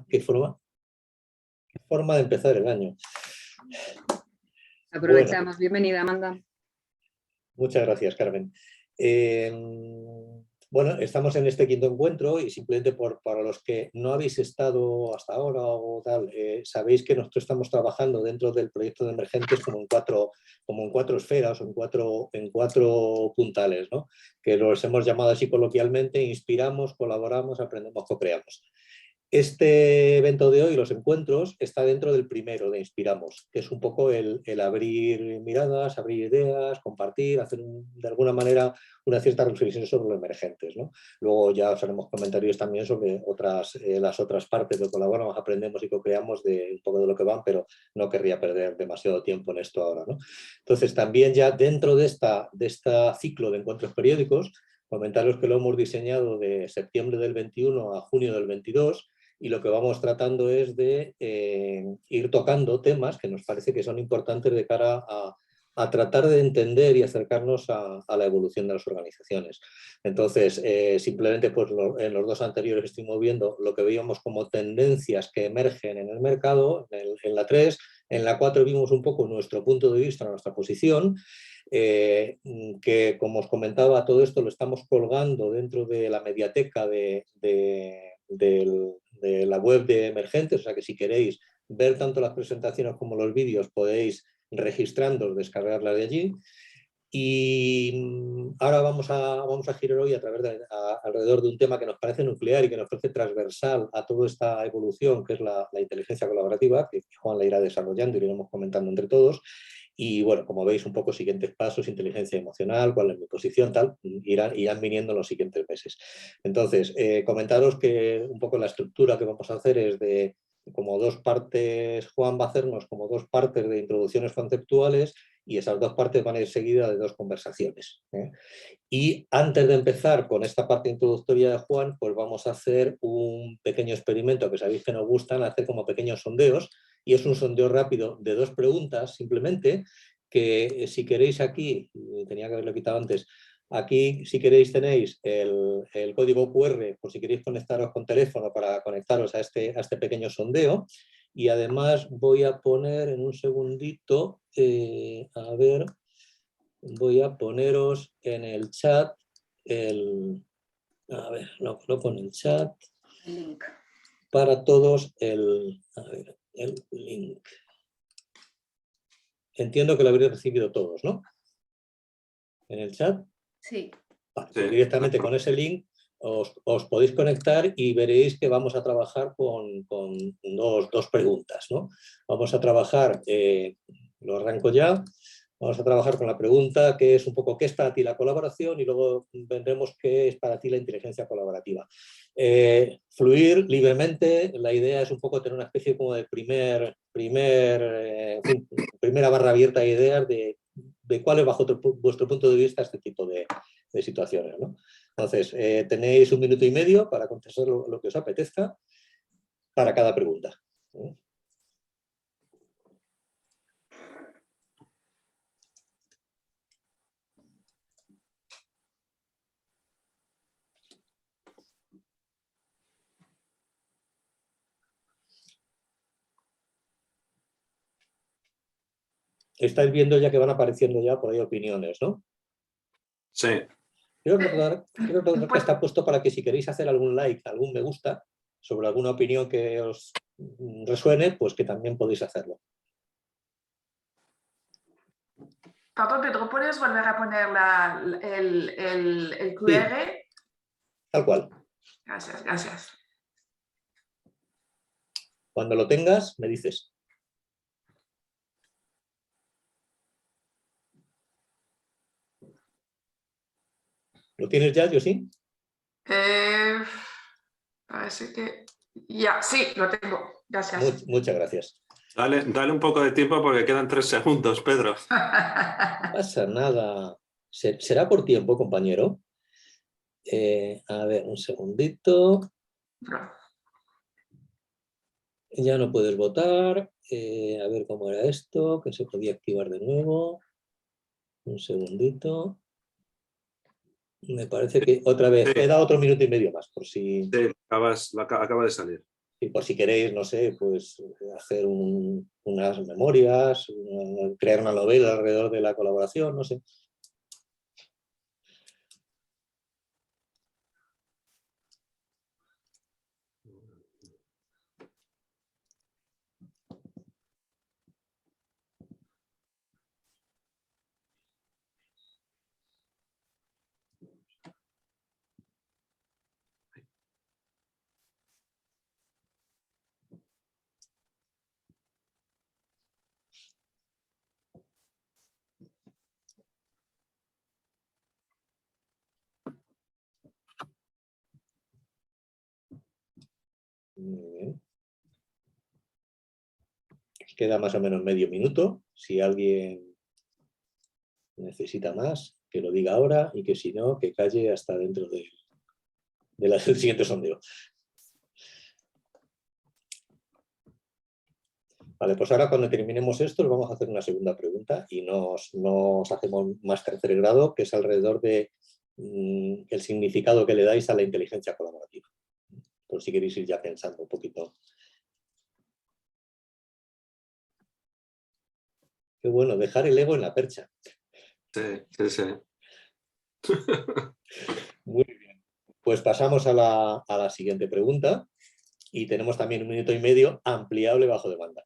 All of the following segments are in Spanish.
Qué forma de empezar el año. Aprovechamos. Bueno, Bienvenida, Amanda. muchas gracias, Carmen. Bueno, estamos en este quinto encuentro y simplemente para los que no habéis estado hasta ahora o tal, sabéis que nosotros estamos trabajando dentro del proyecto de emergentes como en cuatro esferas o en cuatro puntales, ¿no? Que los hemos llamado así coloquialmente: inspiramos, colaboramos, aprendemos, co-creamos. Este evento de hoy, los encuentros, está dentro del primero de Inspiramos, que es un poco el abrir miradas, abrir ideas, compartir, hacer de alguna manera una cierta reflexión sobre los emergentes, ¿no? Luego ya os haremos comentarios también sobre las otras partes de colaboramos, aprendemos y co-creamos, de un poco de lo que van, pero no querría perder demasiado tiempo en esto ahora, ¿no? Entonces, también ya dentro de este ciclo de encuentros periódicos, comentaros que lo hemos diseñado de septiembre del 21 a junio del 22, y lo que vamos tratando es de ir tocando temas que nos parece que son importantes de cara a tratar de entender y acercarnos a la evolución de las organizaciones. Entonces, simplemente pues, en los dos anteriores estuvimos viendo lo que veíamos como tendencias que emergen en el mercado, en la 3, en la 4 vimos un poco nuestro punto de vista, nuestra posición, que como os comentaba, todo esto lo estamos colgando dentro de la mediateca de la web de Emergentes, o sea que si queréis ver tanto las presentaciones como los vídeos podéis registrándoos, descargarlas de allí. Y ahora vamos a girar hoy alrededor de un tema que nos parece nuclear y que nos parece transversal a toda esta evolución, que es la inteligencia colaborativa, que Juan la irá desarrollando y lo iremos comentando entre todos. Y bueno, como veis, un poco siguientes pasos: inteligencia emocional, cuál es mi posición, tal, irán viniendo en los siguientes meses. Entonces, comentaros que un poco la estructura que vamos a hacer es de como dos partes. Juan va a hacernos como dos partes de introducciones conceptuales y esas dos partes van a ir seguidas de dos conversaciones, ¿eh? Y antes de empezar con esta parte introductoria de Juan, pues vamos a hacer un pequeño experimento que sabéis que nos gustan hacer como pequeños sondeos, y es un sondeo rápido de dos preguntas simplemente, que si queréis aquí, tenía que haberlo quitado antes, aquí si queréis tenéis el código QR por si queréis conectaros con teléfono para conectaros a este pequeño sondeo. Y además voy a poner en un segundito, a ver, voy a poneros en el chat a ver, lo coloco en el chat Link. para todos el link. Entiendo que lo habréis recibido todos, ¿no? En el chat. Sí. Vale, pues directamente con ese link os podéis conectar y veréis que vamos a trabajar con dos preguntas, ¿no? Vamos a trabajar, lo arranco ya, vamos a trabajar con la pregunta que es un poco ¿qué es para ti la colaboración? Y luego vendremos qué es para ti la inteligencia colaborativa. Fluir libremente, la idea es un poco tener una especie como de primera barra abierta de ideas de cuál es bajo vuestro punto de vista este tipo de situaciones, ¿no? Entonces, tenéis 1 minuto y medio para contestar lo que os apetezca para cada pregunta. Estáis viendo ya que van apareciendo ya por ahí opiniones, ¿no? Sí. Quiero recordar que está puesto para que si queréis hacer algún like, algún me gusta, sobre alguna opinión que os resuene, pues que también podéis hacerlo. Perdón, Pedro, ¿puedes volver a poner el QR? Sí, tal cual. Gracias, gracias. Cuando lo tengas, me dices. ¿Lo tienes ya, Yosin? Parece que... Ya, sí, lo tengo. Gracias. Muchas gracias. Dale un poco de tiempo porque quedan 3 segundos, Pedro. No pasa nada. ¿Será por tiempo, compañero? A ver, un segundito. No. Ya no puedes votar. A ver cómo era esto, que se podía activar de nuevo. Un segundito. Me parece que otra vez. Sí. He dado otro minuto y medio más, por si... Sí, acaba de salir. Y por si queréis, no sé, pues hacer unas memorias, crear una novela alrededor de la colaboración, no sé. Muy bien. Os queda más o menos medio minuto. Si alguien necesita más, que lo diga ahora y que si no, que calle hasta dentro del siguiente sondeo. Vale, pues ahora cuando terminemos esto, os vamos a hacer una segunda pregunta y nos hacemos más tercer grado, que es alrededor de el significado que le dais a la inteligencia colaborativa. Por si queréis ir ya pensando un poquito. Qué bueno, dejar el ego en la percha. Sí, sí, sí. Muy bien. Pues pasamos a la siguiente pregunta y tenemos también 1 minuto y medio ampliable bajo demanda.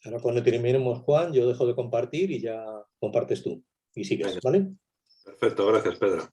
Ahora cuando terminemos, Juan, yo dejo de compartir y ya compartes tú. Y sigues, ¿vale? Perfecto, gracias, Pedro.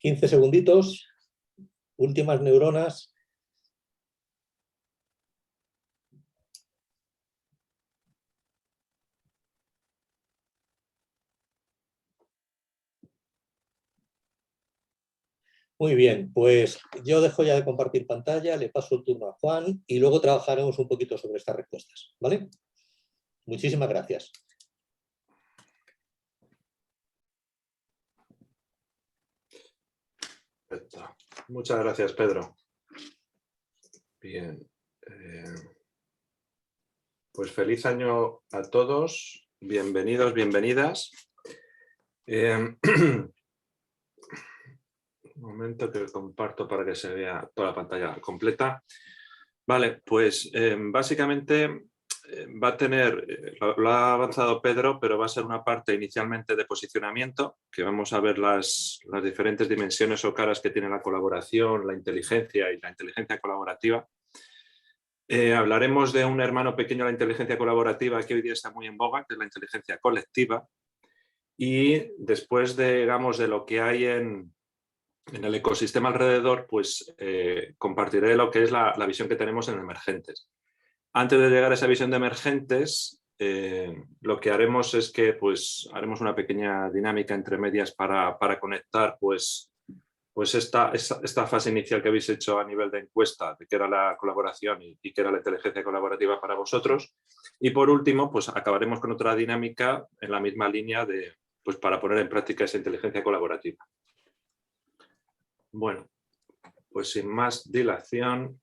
...15 segunditos, últimas neuronas. Muy bien, pues yo dejo ya de compartir pantalla, le paso el turno a Juan y luego trabajaremos un poquito sobre estas respuestas, ¿vale? Muchísimas gracias. Perfecto. Muchas gracias, Pedro. Bien. Pues feliz año a todos. Bienvenidos, bienvenidas. Un momento que comparto para que se vea toda la pantalla completa. Vale, pues básicamente va a tener, lo ha avanzado Pedro, pero va a ser una parte inicialmente de posicionamiento, que vamos a ver las diferentes dimensiones o caras que tiene la colaboración, la inteligencia y la inteligencia colaborativa. Hablaremos de un hermano pequeño de la inteligencia colaborativa que hoy día está muy en boga, que es la inteligencia colectiva. Y después de, digamos, de lo que hay en el ecosistema alrededor, pues compartiré lo que es la visión que tenemos en emergentes. Antes de llegar a esa visión de emergentes, lo que haremos es que pues, haremos una pequeña dinámica entre medias para conectar pues esta fase inicial que habéis hecho a nivel de encuesta, de qué era la colaboración y qué era la inteligencia colaborativa para vosotros. Y por último, pues acabaremos con otra dinámica en la misma línea de, pues, para poner en práctica esa inteligencia colaborativa. Bueno, pues sin más dilación,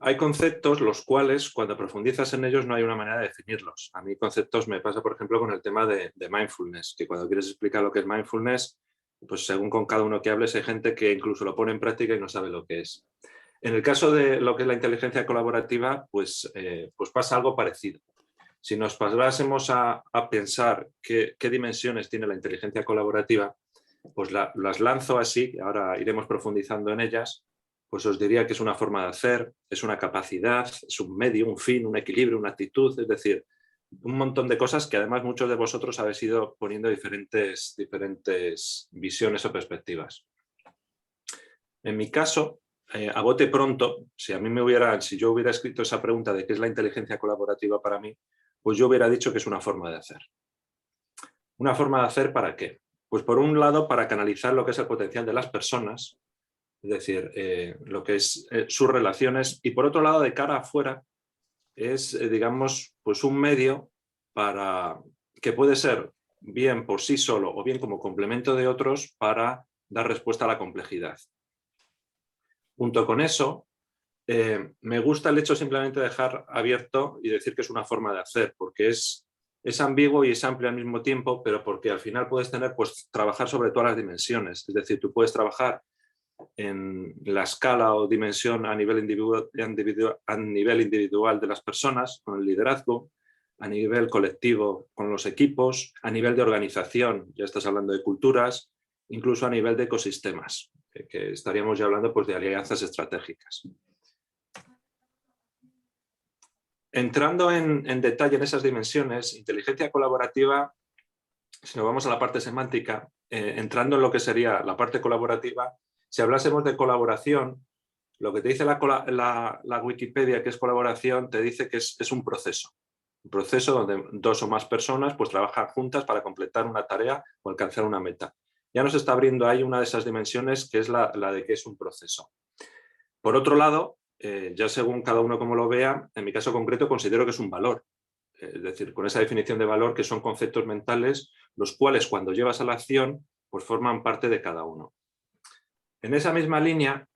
hay conceptos los cuales cuando profundizas en ellos no hay una manera de definirlos. A mí conceptos me pasa, por ejemplo, con el tema de mindfulness, que cuando quieres explicar lo que es mindfulness, pues según con cada uno que hables hay gente que incluso lo pone en práctica y no sabe lo que es. En el caso de lo que es la inteligencia colaborativa, pues pasa algo parecido. Si nos pasásemos a pensar qué dimensiones tiene la inteligencia colaborativa, pues las lanzo así, ahora iremos profundizando en ellas, pues os diría que es una forma de hacer, es una capacidad, es un medio, un fin, un equilibrio, una actitud, es decir, un montón de cosas que además muchos de vosotros habéis ido poniendo diferentes visiones o perspectivas. En mi caso, a bote pronto, si yo hubiera escrito esa pregunta de qué es la inteligencia colaborativa para mí, pues yo hubiera dicho que es una forma de hacer. ¿Una forma de hacer para qué? Pues por un lado, para canalizar lo que es el potencial de las personas, es decir, lo que es sus relaciones, y por otro lado, de cara afuera, es, digamos, pues un medio que puede ser bien por sí solo o bien como complemento de otros para dar respuesta a la complejidad. Junto con eso, me gusta el hecho simplemente de dejar abierto y decir que es una forma de hacer, porque es ambiguo y es amplio al mismo tiempo, pero porque al final puedes trabajar sobre todas las dimensiones. Es decir, tú puedes trabajar en la escala o dimensión a nivel individual de las personas, con el liderazgo, a nivel colectivo con los equipos, a nivel de organización, ya estás hablando de culturas, incluso a nivel de ecosistemas, que estaríamos ya hablando pues, de alianzas estratégicas. Entrando en detalle en esas dimensiones, inteligencia colaborativa, si nos vamos a la parte semántica, entrando en lo que sería la parte colaborativa, si hablásemos de colaboración, lo que te dice la Wikipedia que es colaboración, te dice que es un proceso donde dos o más personas pues, trabajan juntas para completar una tarea o alcanzar una meta. Ya nos está abriendo ahí una de esas dimensiones que es la de que es un proceso. Por otro lado, ya según cada uno como lo vea, en mi caso concreto considero que es un valor. Es decir, con esa definición de valor que son conceptos mentales, los cuales cuando llevas a la acción, pues forman parte de cada uno. En esa misma línea,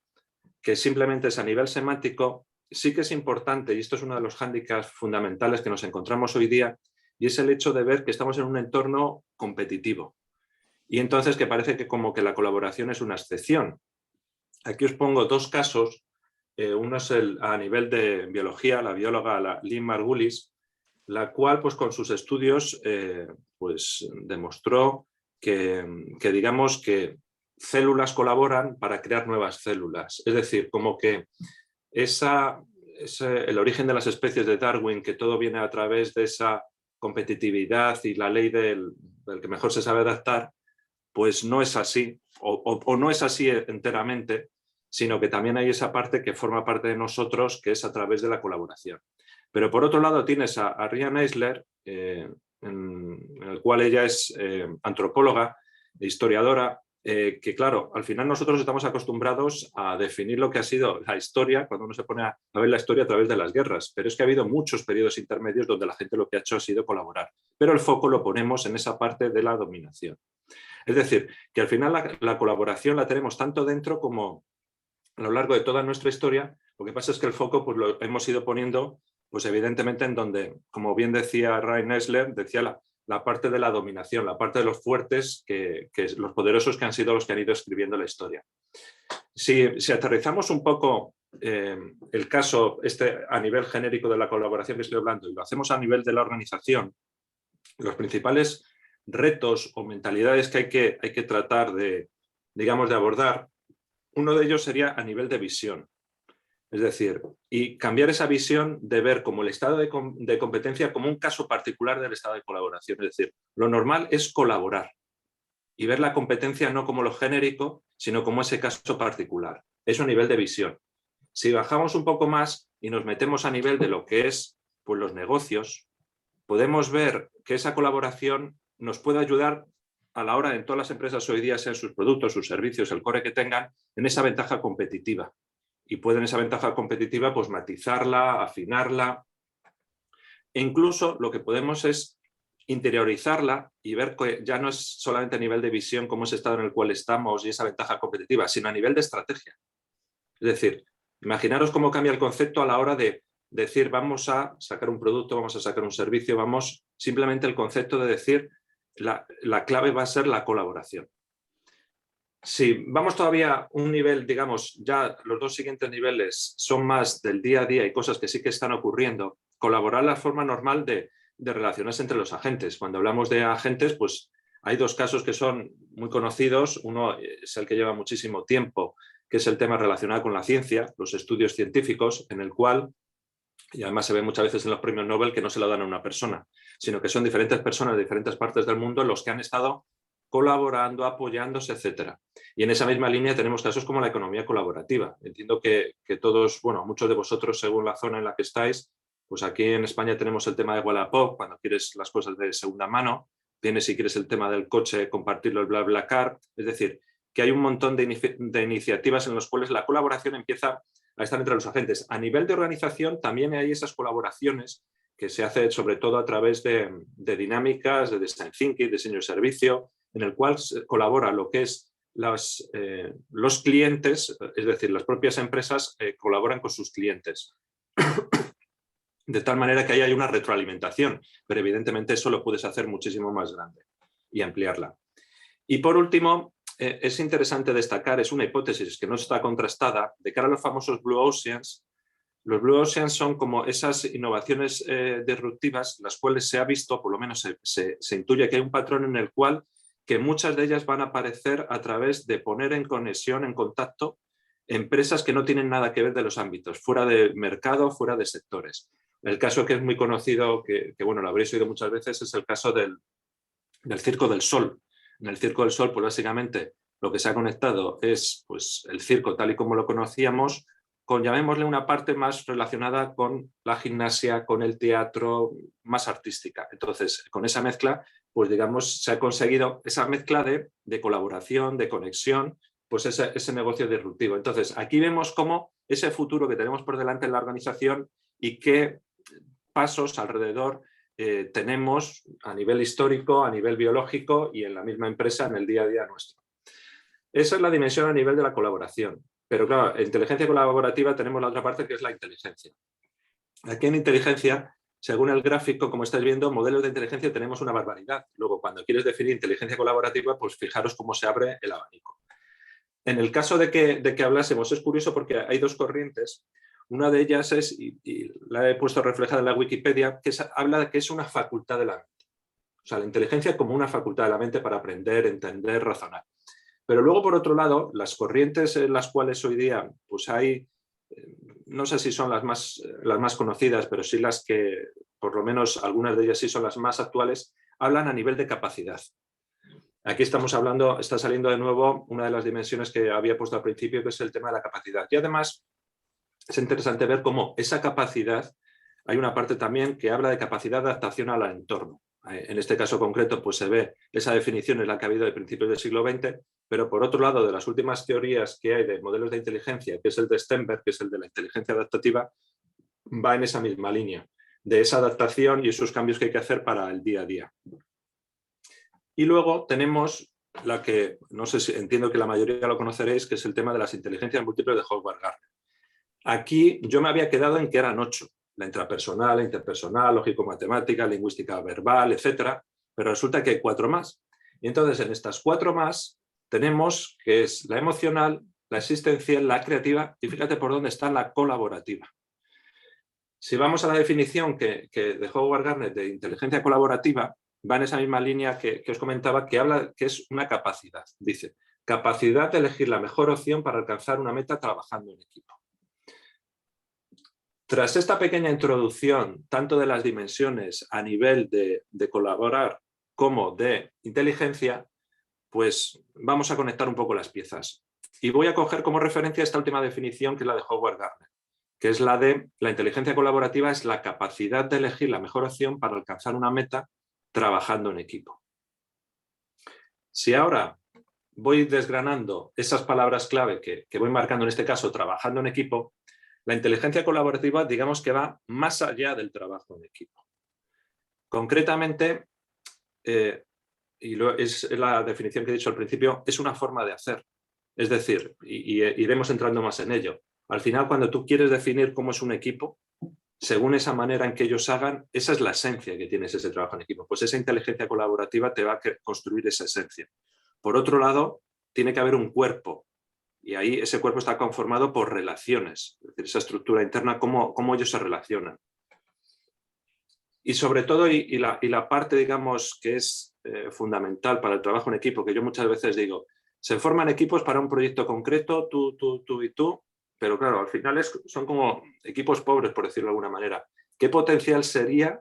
que simplemente es a nivel semántico, sí que es importante, y esto es uno de los hándicaps fundamentales que nos encontramos hoy día, y es el hecho de ver que estamos en un entorno competitivo. Y entonces que parece que como que la colaboración es una excepción. Aquí os pongo dos casos. Uno es a nivel de biología, la bióloga Lynn Margulis, la cual pues, con sus estudios pues, demostró que digamos que células colaboran para crear nuevas células. Es decir, como que el origen de las especies de Darwin, que todo viene a través de esa competitividad y la ley del que mejor se sabe adaptar, pues no es así, o no es así enteramente, sino que también hay esa parte que forma parte de nosotros, que es a través de la colaboración. Pero por otro lado tienes a Riane Eisler, en el cual ella es antropóloga, historiadora, que claro, al final nosotros estamos acostumbrados a definir lo que ha sido la historia, cuando uno se pone a ver la historia a través de las guerras, pero es que ha habido muchos periodos intermedios donde la gente lo que ha hecho ha sido colaborar, pero el foco lo ponemos en esa parte de la dominación. Es decir, que al final la colaboración la tenemos tanto dentro como a lo largo de toda nuestra historia. Lo que pasa es que el foco pues, lo hemos ido poniendo pues, evidentemente en donde, como bien decía Riane Eisler, decía la parte de la dominación, la parte de los fuertes, que los poderosos que han sido los que han ido escribiendo la historia. Si aterrizamos un poco el caso a nivel genérico de la colaboración que estoy hablando y lo hacemos a nivel de la organización, los principales retos o mentalidades que hay que tratar de abordar, uno de ellos sería a nivel de visión. Es decir, y cambiar esa visión de ver como el estado de competencia como un caso particular del estado de colaboración. Es decir, lo normal es colaborar y ver la competencia no como lo genérico, sino como ese caso particular. Eso a nivel de visión. Si bajamos un poco más y nos metemos a nivel de lo que es pues, los negocios, podemos ver que esa colaboración nos puede ayudar a la hora en todas las empresas hoy día, sean sus productos, sus servicios, el core que tengan, en esa ventaja competitiva. Y pueden esa ventaja competitiva pues matizarla, afinarla. E incluso lo que podemos es interiorizarla y ver que ya no es solamente a nivel de visión como ese estado en el cual estamos y esa ventaja competitiva, sino a nivel de estrategia. Es decir, imaginaros cómo cambia el concepto a la hora de decir vamos a sacar un producto, vamos a sacar un servicio, simplemente el concepto de decir la clave va a ser la colaboración. Si vamos todavía un nivel, digamos, ya los dos siguientes niveles son más del día a día y cosas que sí que están ocurriendo, colaborar la forma normal de relacionarse entre los agentes. Cuando hablamos de agentes, pues Hay dos casos que son muy conocidos. Uno es el que lleva muchísimo tiempo, que es el tema relacionado con la ciencia, los estudios científicos, en el cual, y además se ve muchas veces en los premios Nobel, que no se lo dan a una persona, sino que son diferentes personas de diferentes partes del mundo los que han estado colaborando, apoyándose, etc. Y en esa misma línea tenemos casos como la economía colaborativa. Entiendo que todos, bueno, muchos de vosotros, según la zona en la que estáis, pues aquí en España tenemos el tema de Wallapop, cuando quieres las cosas de segunda mano, tienes, si quieres, el tema del coche, compartirlo, el BlaBlaCar. Es decir, que hay un montón de iniciativas en las cuales la colaboración empieza a estar entre los agentes. A nivel de organización también hay esas colaboraciones que se hace sobre todo a través de dinámicas, de design thinking, diseño de servicio, en el cual se colabora lo que es los clientes, es decir, las propias empresas colaboran con sus clientes. De tal manera que ahí hay una retroalimentación, pero evidentemente eso lo puedes hacer muchísimo más grande y ampliarla. Y por último, es interesante destacar, es una hipótesis que no está contrastada, de cara a los famosos Blue Oceans. Los Blue Oceans son como esas innovaciones disruptivas, las cuales se ha visto, por lo menos se intuye que hay un patrón en el cual que muchas de ellas van a aparecer a través de poner en conexión, en contacto, empresas que no tienen nada que ver de los ámbitos, fuera de mercado, fuera de sectores. El caso que es muy conocido, que bueno, lo habréis oído muchas veces, es el caso del Circo del Sol. En el Circo del Sol, pues básicamente lo que se ha conectado es pues, el circo tal y como lo conocíamos, con, llamémosle, una parte más relacionada con la gimnasia, con el teatro, más artística. Entonces, con esa mezcla, pues digamos, se ha conseguido esa mezcla de colaboración, de conexión, pues ese negocio disruptivo. Entonces, aquí vemos cómo ese futuro que tenemos por delante en la organización y qué pasos alrededor tenemos a nivel histórico, a nivel biológico y en la misma empresa en el día a día nuestro. Esa es la dimensión a nivel de la colaboración. Pero claro, en inteligencia colaborativa tenemos la otra parte que es la inteligencia. Aquí en inteligencia, según el gráfico, como estáis viendo, modelos de inteligencia tenemos una barbaridad. Luego, cuando quieres definir inteligencia colaborativa, pues fijaros cómo se abre el abanico. En el caso de que hablásemos, es curioso porque hay dos corrientes. Una de ellas es, y la he puesto reflejada en la Wikipedia, que habla de que es una facultad de la mente. O sea, la inteligencia como una facultad de la mente para aprender, entender, razonar. Pero luego, por otro lado, las corrientes en las cuales hoy día pues hay, no sé si son las más conocidas, pero sí las que, por lo menos algunas de ellas sí son las más actuales, hablan a nivel de capacidad. Aquí estamos hablando, está saliendo de nuevo una de las dimensiones que había puesto al principio, que es el tema de la capacidad. Y además es interesante ver cómo esa capacidad, hay una parte también que habla de capacidad de adaptación al entorno. En este caso concreto, pues se ve esa definición en la que ha habido de principios del siglo XX, pero por otro lado, de las últimas teorías que hay de modelos de inteligencia, que es el de Stenberg, que es el de la inteligencia adaptativa, va en esa misma línea, de esa adaptación y esos cambios que hay que hacer para el día a día. Y luego tenemos la que, no sé si entiendo que la mayoría lo conoceréis, que es el tema de las inteligencias múltiples de Howard Gardner. Aquí yo me había quedado en que eran 8. La intrapersonal, la interpersonal, lógico-matemática, lingüística verbal, etc. Pero resulta que hay 4 más. Y entonces en estas 4 más tenemos que es la emocional, la existencial, la creativa y fíjate por dónde está la colaborativa. Si vamos a la definición que de Howard Gardner de inteligencia colaborativa, va en esa misma línea que os comentaba, que habla que es una capacidad. Dice, capacidad de elegir la mejor opción para alcanzar una meta trabajando en equipo. Tras esta pequeña introducción, tanto de las dimensiones a nivel de colaborar como de inteligencia, pues vamos a conectar un poco las piezas. Y voy a coger como referencia esta última definición, que es la de Howard Gardner, que es la de la inteligencia colaborativa, es la capacidad de elegir la mejor opción para alcanzar una meta trabajando en equipo. Si ahora voy desgranando esas palabras clave que voy marcando, en este caso, trabajando en equipo, la inteligencia colaborativa, digamos que va más allá del trabajo en equipo. Concretamente, es la definición que he dicho al principio, es una forma de hacer. Es decir, y iremos entrando más en ello. Al final, cuando tú quieres definir cómo es un equipo, según esa manera en que ellos hagan, esa es la esencia que tienes ese trabajo en equipo. Pues esa inteligencia colaborativa te va a construir esa esencia. Por otro lado, tiene que haber un cuerpo. Y ahí ese cuerpo está conformado por relaciones, es decir, esa estructura interna, cómo ellos se relacionan. Y sobre todo, y la parte, digamos, que es fundamental para el trabajo en equipo, que yo muchas veces digo, se forman equipos para un proyecto concreto, tú y tú, pero claro, al final son como equipos pobres, por decirlo de alguna manera. ¿Qué potencial sería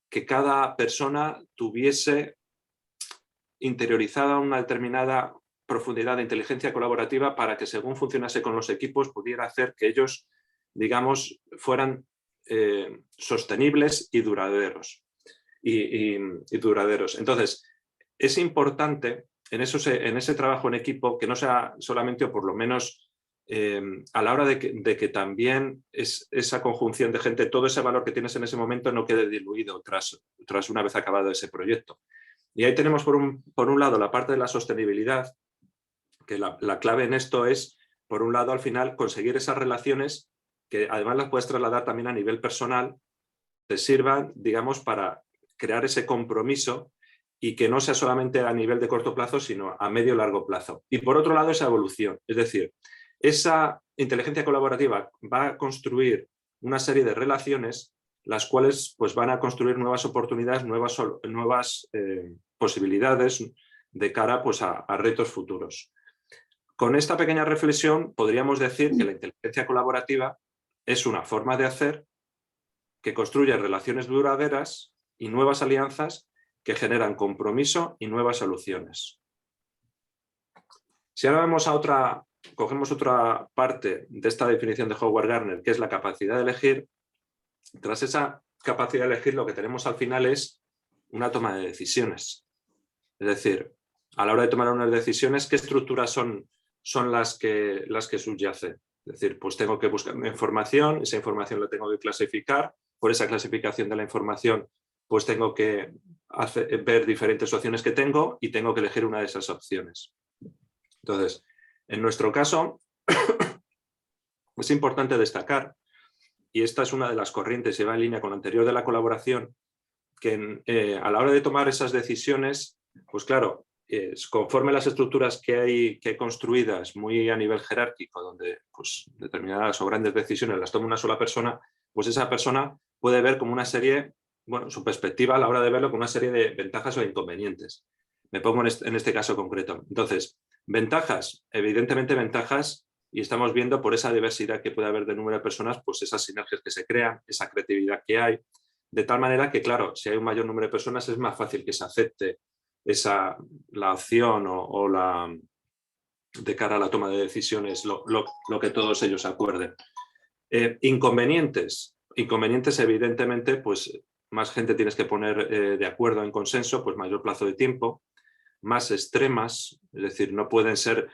que cada persona tuviese interiorizada una determinada profundidad de inteligencia colaborativa para que, según funcionase con los equipos, pudiera hacer que ellos, digamos, fueran sostenibles y duraderos. Y duraderos. Entonces, es importante en ese trabajo en equipo que no sea solamente, o por lo menos a la hora de que también esa conjunción de gente, todo ese valor que tienes en ese momento no quede diluido tras una vez acabado ese proyecto. Y ahí tenemos por un lado la parte de la sostenibilidad, que la clave en esto es, por un lado, al final, conseguir esas relaciones que además las puedes trasladar también a nivel personal, te sirvan, digamos, para crear ese compromiso y que no sea solamente a nivel de corto plazo, sino a medio y largo plazo. Y por otro lado, esa evolución. Es decir, esa inteligencia colaborativa va a construir una serie de relaciones, las cuales pues, van a construir nuevas oportunidades, nuevas posibilidades de cara pues, a retos futuros. Con esta pequeña reflexión podríamos decir que la inteligencia colaborativa es una forma de hacer que construye relaciones duraderas y nuevas alianzas que generan compromiso y nuevas soluciones. Si ahora cogemos otra parte de esta definición de Howard Gardner, que es la capacidad de elegir, tras esa capacidad de elegir lo que tenemos al final es una toma de decisiones. Es decir, a la hora de tomar unas decisiones, ¿qué estructuras son las que subyacen? Es decir, pues tengo que buscar una información, esa información la tengo que clasificar, por esa clasificación de la información pues tengo que ver diferentes opciones que tengo y tengo que elegir una de esas opciones. Entonces, en nuestro caso, es importante destacar, y esta es una de las corrientes y va en línea con la anterior de la colaboración, que a la hora de tomar esas decisiones, pues claro, conforme las estructuras que hay construidas muy a nivel jerárquico, donde pues, determinadas o grandes decisiones las toma una sola persona, pues esa persona puede ver como una serie, bueno, su perspectiva a la hora de verlo, como una serie de ventajas o inconvenientes. Me pongo en este caso concreto. Entonces, ventajas, evidentemente ventajas, y estamos viendo por esa diversidad que puede haber de número de personas, pues esas sinergias que se crean, esa creatividad que hay, de tal manera que, claro, si hay un mayor número de personas es más fácil que se acepte la opción o de cara a la toma de decisiones, lo que todos ellos acuerden. Inconvenientes, evidentemente, pues más gente tienes que poner de acuerdo en consenso, pues mayor plazo de tiempo, más extremas, es decir, no pueden ser,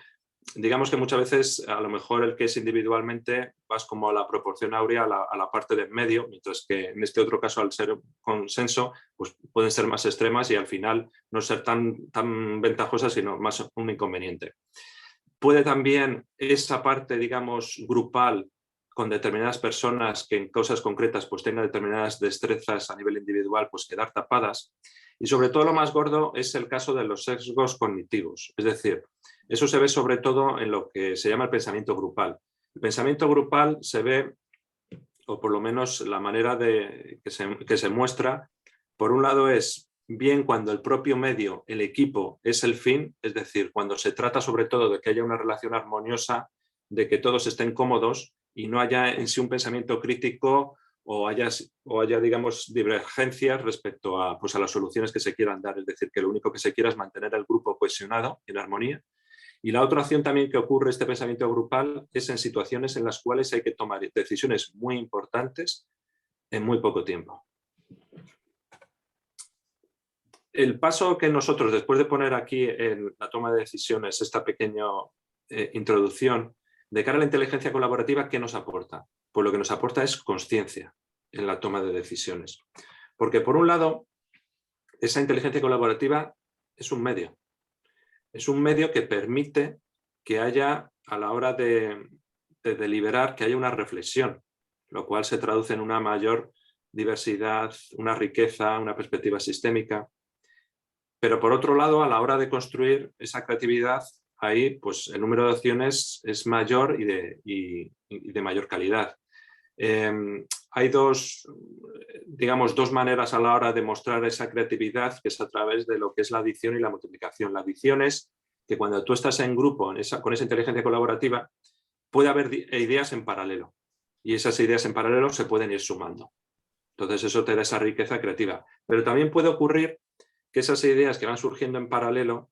digamos que muchas veces a lo mejor el que es individualmente vas como a la proporción áurea, a la parte de en medio, mientras que en este otro caso al ser consenso pues pueden ser más extremas y al final no ser tan ventajosas, sino más un inconveniente. Puede también esa parte, digamos, grupal con determinadas personas que en cosas concretas pues tengan determinadas destrezas a nivel individual, pues quedar tapadas. Y sobre todo lo más gordo es el caso de los sesgos cognitivos. Es decir, eso se ve sobre todo en lo que se llama el pensamiento grupal. El pensamiento grupal se ve, o por lo menos la manera que se muestra, por un lado es bien cuando el propio medio, el equipo, es el fin, es decir, cuando se trata sobre todo de que haya una relación armoniosa, de que todos estén cómodos y no haya en sí un pensamiento crítico o haya digamos, divergencias respecto a, pues, a las soluciones que se quieran dar. Es decir, que lo único que se quiera es mantener el grupo cohesionado, en armonía. Y la otra acción también que ocurre este pensamiento grupal es en situaciones en las cuales hay que tomar decisiones muy importantes en muy poco tiempo. El paso que nosotros, después de poner aquí en la toma de decisiones esta pequeña introducción, de cara a la inteligencia colaborativa, ¿qué nos aporta? Pues lo que nos aporta es consciencia en la toma de decisiones. Porque por un lado, esa inteligencia colaborativa es un medio. Es un medio que permite que haya, a la hora de deliberar, que haya una reflexión, lo cual se traduce en una mayor diversidad, una riqueza, una perspectiva sistémica. Pero por otro lado, a la hora de construir esa creatividad, ahí pues, el número de opciones es mayor y de mayor calidad. hay dos maneras a la hora de mostrar esa creatividad, que es a través de lo que es la adición y la multiplicación. La adición es que cuando tú estás en grupo con esa inteligencia colaborativa, puede haber ideas en paralelo y esas ideas en paralelo se pueden ir sumando. Entonces eso te da esa riqueza creativa. Pero también puede ocurrir que esas ideas que van surgiendo en paralelo,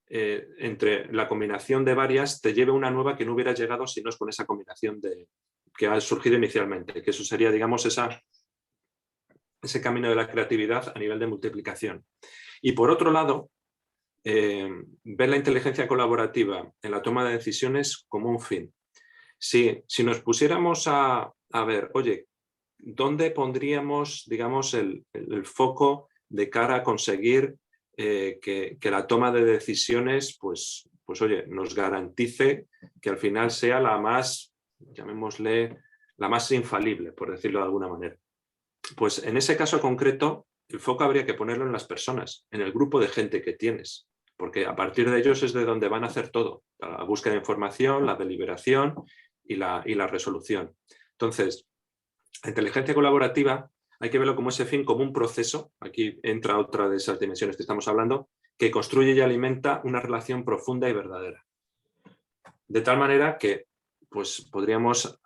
entre la combinación de varias, te lleve una nueva que no hubiera llegado si no es con esa combinación que ha surgido inicialmente, que eso sería, digamos, ese camino de la creatividad a nivel de multiplicación. Y por otro lado, ver la inteligencia colaborativa en la toma de decisiones como un fin. Si nos pusiéramos a ver, oye, ¿dónde pondríamos, digamos, el foco de cara a conseguir que la toma de decisiones, pues oye, nos garantice que al final sea la más, llamémosle, la más infalible, por decirlo de alguna manera? Pues en ese caso concreto, el foco habría que ponerlo en las personas, en el grupo de gente que tienes, porque a partir de ellos es de donde van a hacer todo, la búsqueda de información, la deliberación y la resolución. Entonces, la inteligencia colaborativa hay que verlo como ese fin, como un proceso, aquí entra otra de esas dimensiones que estamos hablando, que construye y alimenta una relación profunda y verdadera. De tal manera que pues, podríamos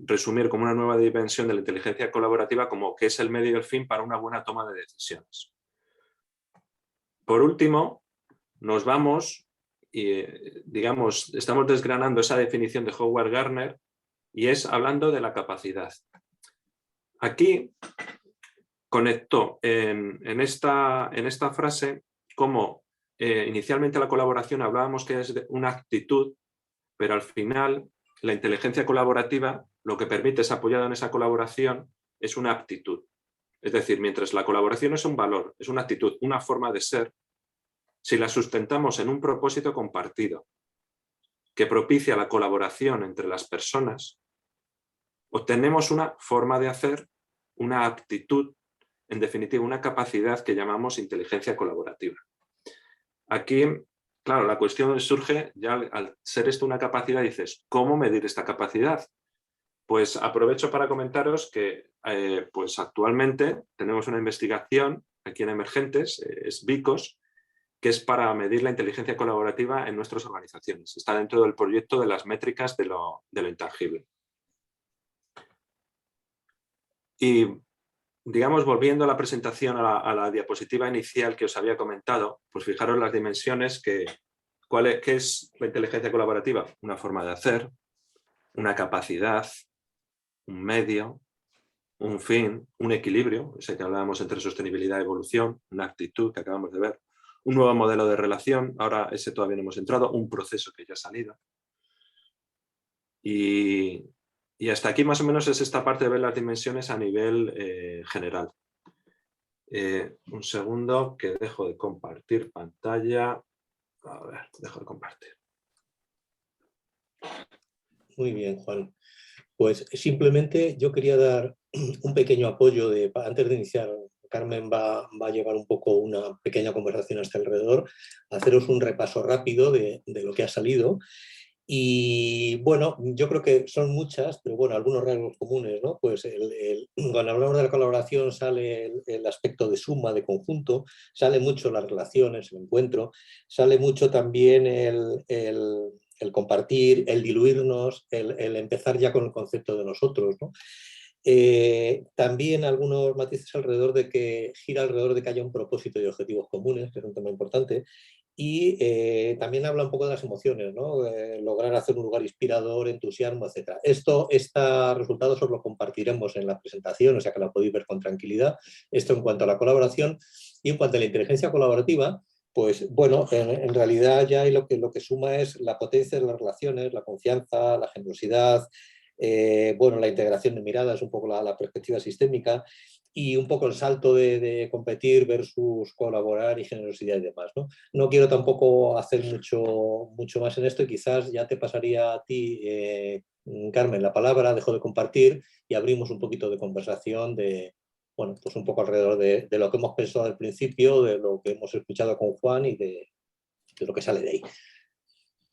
resumir como una nueva dimensión de la inteligencia colaborativa como que es el medio y el fin para una buena toma de decisiones. Por último, nos vamos y, digamos, estamos desgranando esa definición de Howard Gardner y es hablando de la capacidad. Aquí conectó en esta frase cómo inicialmente la colaboración hablábamos que es de una actitud, pero al final la inteligencia colaborativa lo que permite es apoyada en esa colaboración es una aptitud. Es decir, mientras la colaboración es un valor, es una actitud, una forma de ser, si la sustentamos en un propósito compartido que propicia la colaboración entre las personas, obtenemos una forma de hacer, una actitud, en definitiva, una capacidad que llamamos inteligencia colaborativa. Aquí, claro, la cuestión surge, ya al ser esto una capacidad, dices, ¿cómo medir esta capacidad? Pues aprovecho para comentaros que pues actualmente tenemos una investigación aquí en Emergentes, es BICOS, que es para medir la inteligencia colaborativa en nuestras organizaciones. Está dentro del proyecto de las métricas de lo intangible. Y, digamos, volviendo a la presentación, a la diapositiva inicial que os había comentado, pues fijaros las dimensiones ¿qué es la inteligencia colaborativa? Una forma de hacer, una capacidad, un medio, un fin, un equilibrio, ese que hablábamos entre sostenibilidad y evolución, una actitud que acabamos de ver, un nuevo modelo de relación, ahora ese todavía no hemos entrado, un proceso que ya ha salido. Y hasta aquí más o menos es esta parte de ver las dimensiones a nivel general. Un segundo que dejo de compartir pantalla. A ver, dejo de compartir. Muy bien, Juan. Pues simplemente yo quería dar un pequeño apoyo antes de iniciar. Carmen va a llevar un poco una pequeña conversación hasta alrededor, haceros un repaso rápido de lo que ha salido. Y bueno, yo creo que son muchas, pero bueno, algunos rasgos comunes, ¿no? Pues cuando hablamos de la colaboración sale el aspecto de suma, de conjunto, sale mucho las relaciones, el encuentro, sale mucho también el compartir, el diluirnos, el empezar ya con el concepto de nosotros, ¿no? También algunos matices alrededor de que gira alrededor de que haya un propósito y objetivos comunes, que es un tema importante, y también habla un poco de las emociones, ¿no? Lograr hacer un lugar inspirador, entusiasmo, etc. Estos resultados os lo compartiremos en la presentación, o sea que la podéis ver con tranquilidad. Esto en cuanto a la colaboración. Y en cuanto a la inteligencia colaborativa, pues bueno, en realidad ya lo que suma es la potencia de las relaciones, la confianza, la generosidad, bueno, la integración de miradas, un poco la perspectiva sistémica y un poco el salto de competir versus colaborar y generosidad y demás, ¿no? No quiero tampoco hacer mucho más en esto y quizás ya te pasaría a ti, Carmen, la palabra, dejo de compartir y abrimos un poquito de conversación bueno, pues un poco alrededor de lo que hemos pensado al principio, de lo que hemos escuchado con Juan y de lo que sale de ahí.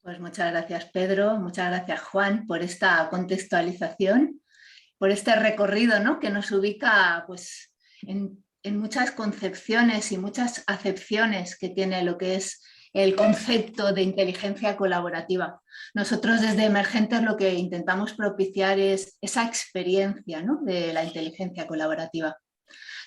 Pues muchas gracias, Pedro, muchas gracias, Juan, por esta contextualización. por este recorrido, ¿no? Que nos ubica pues, en muchas concepciones y muchas acepciones que tiene lo que es el concepto de inteligencia colaborativa. Nosotros desde Emergentes lo que intentamos propiciar es esa experiencia, ¿no? De la inteligencia colaborativa.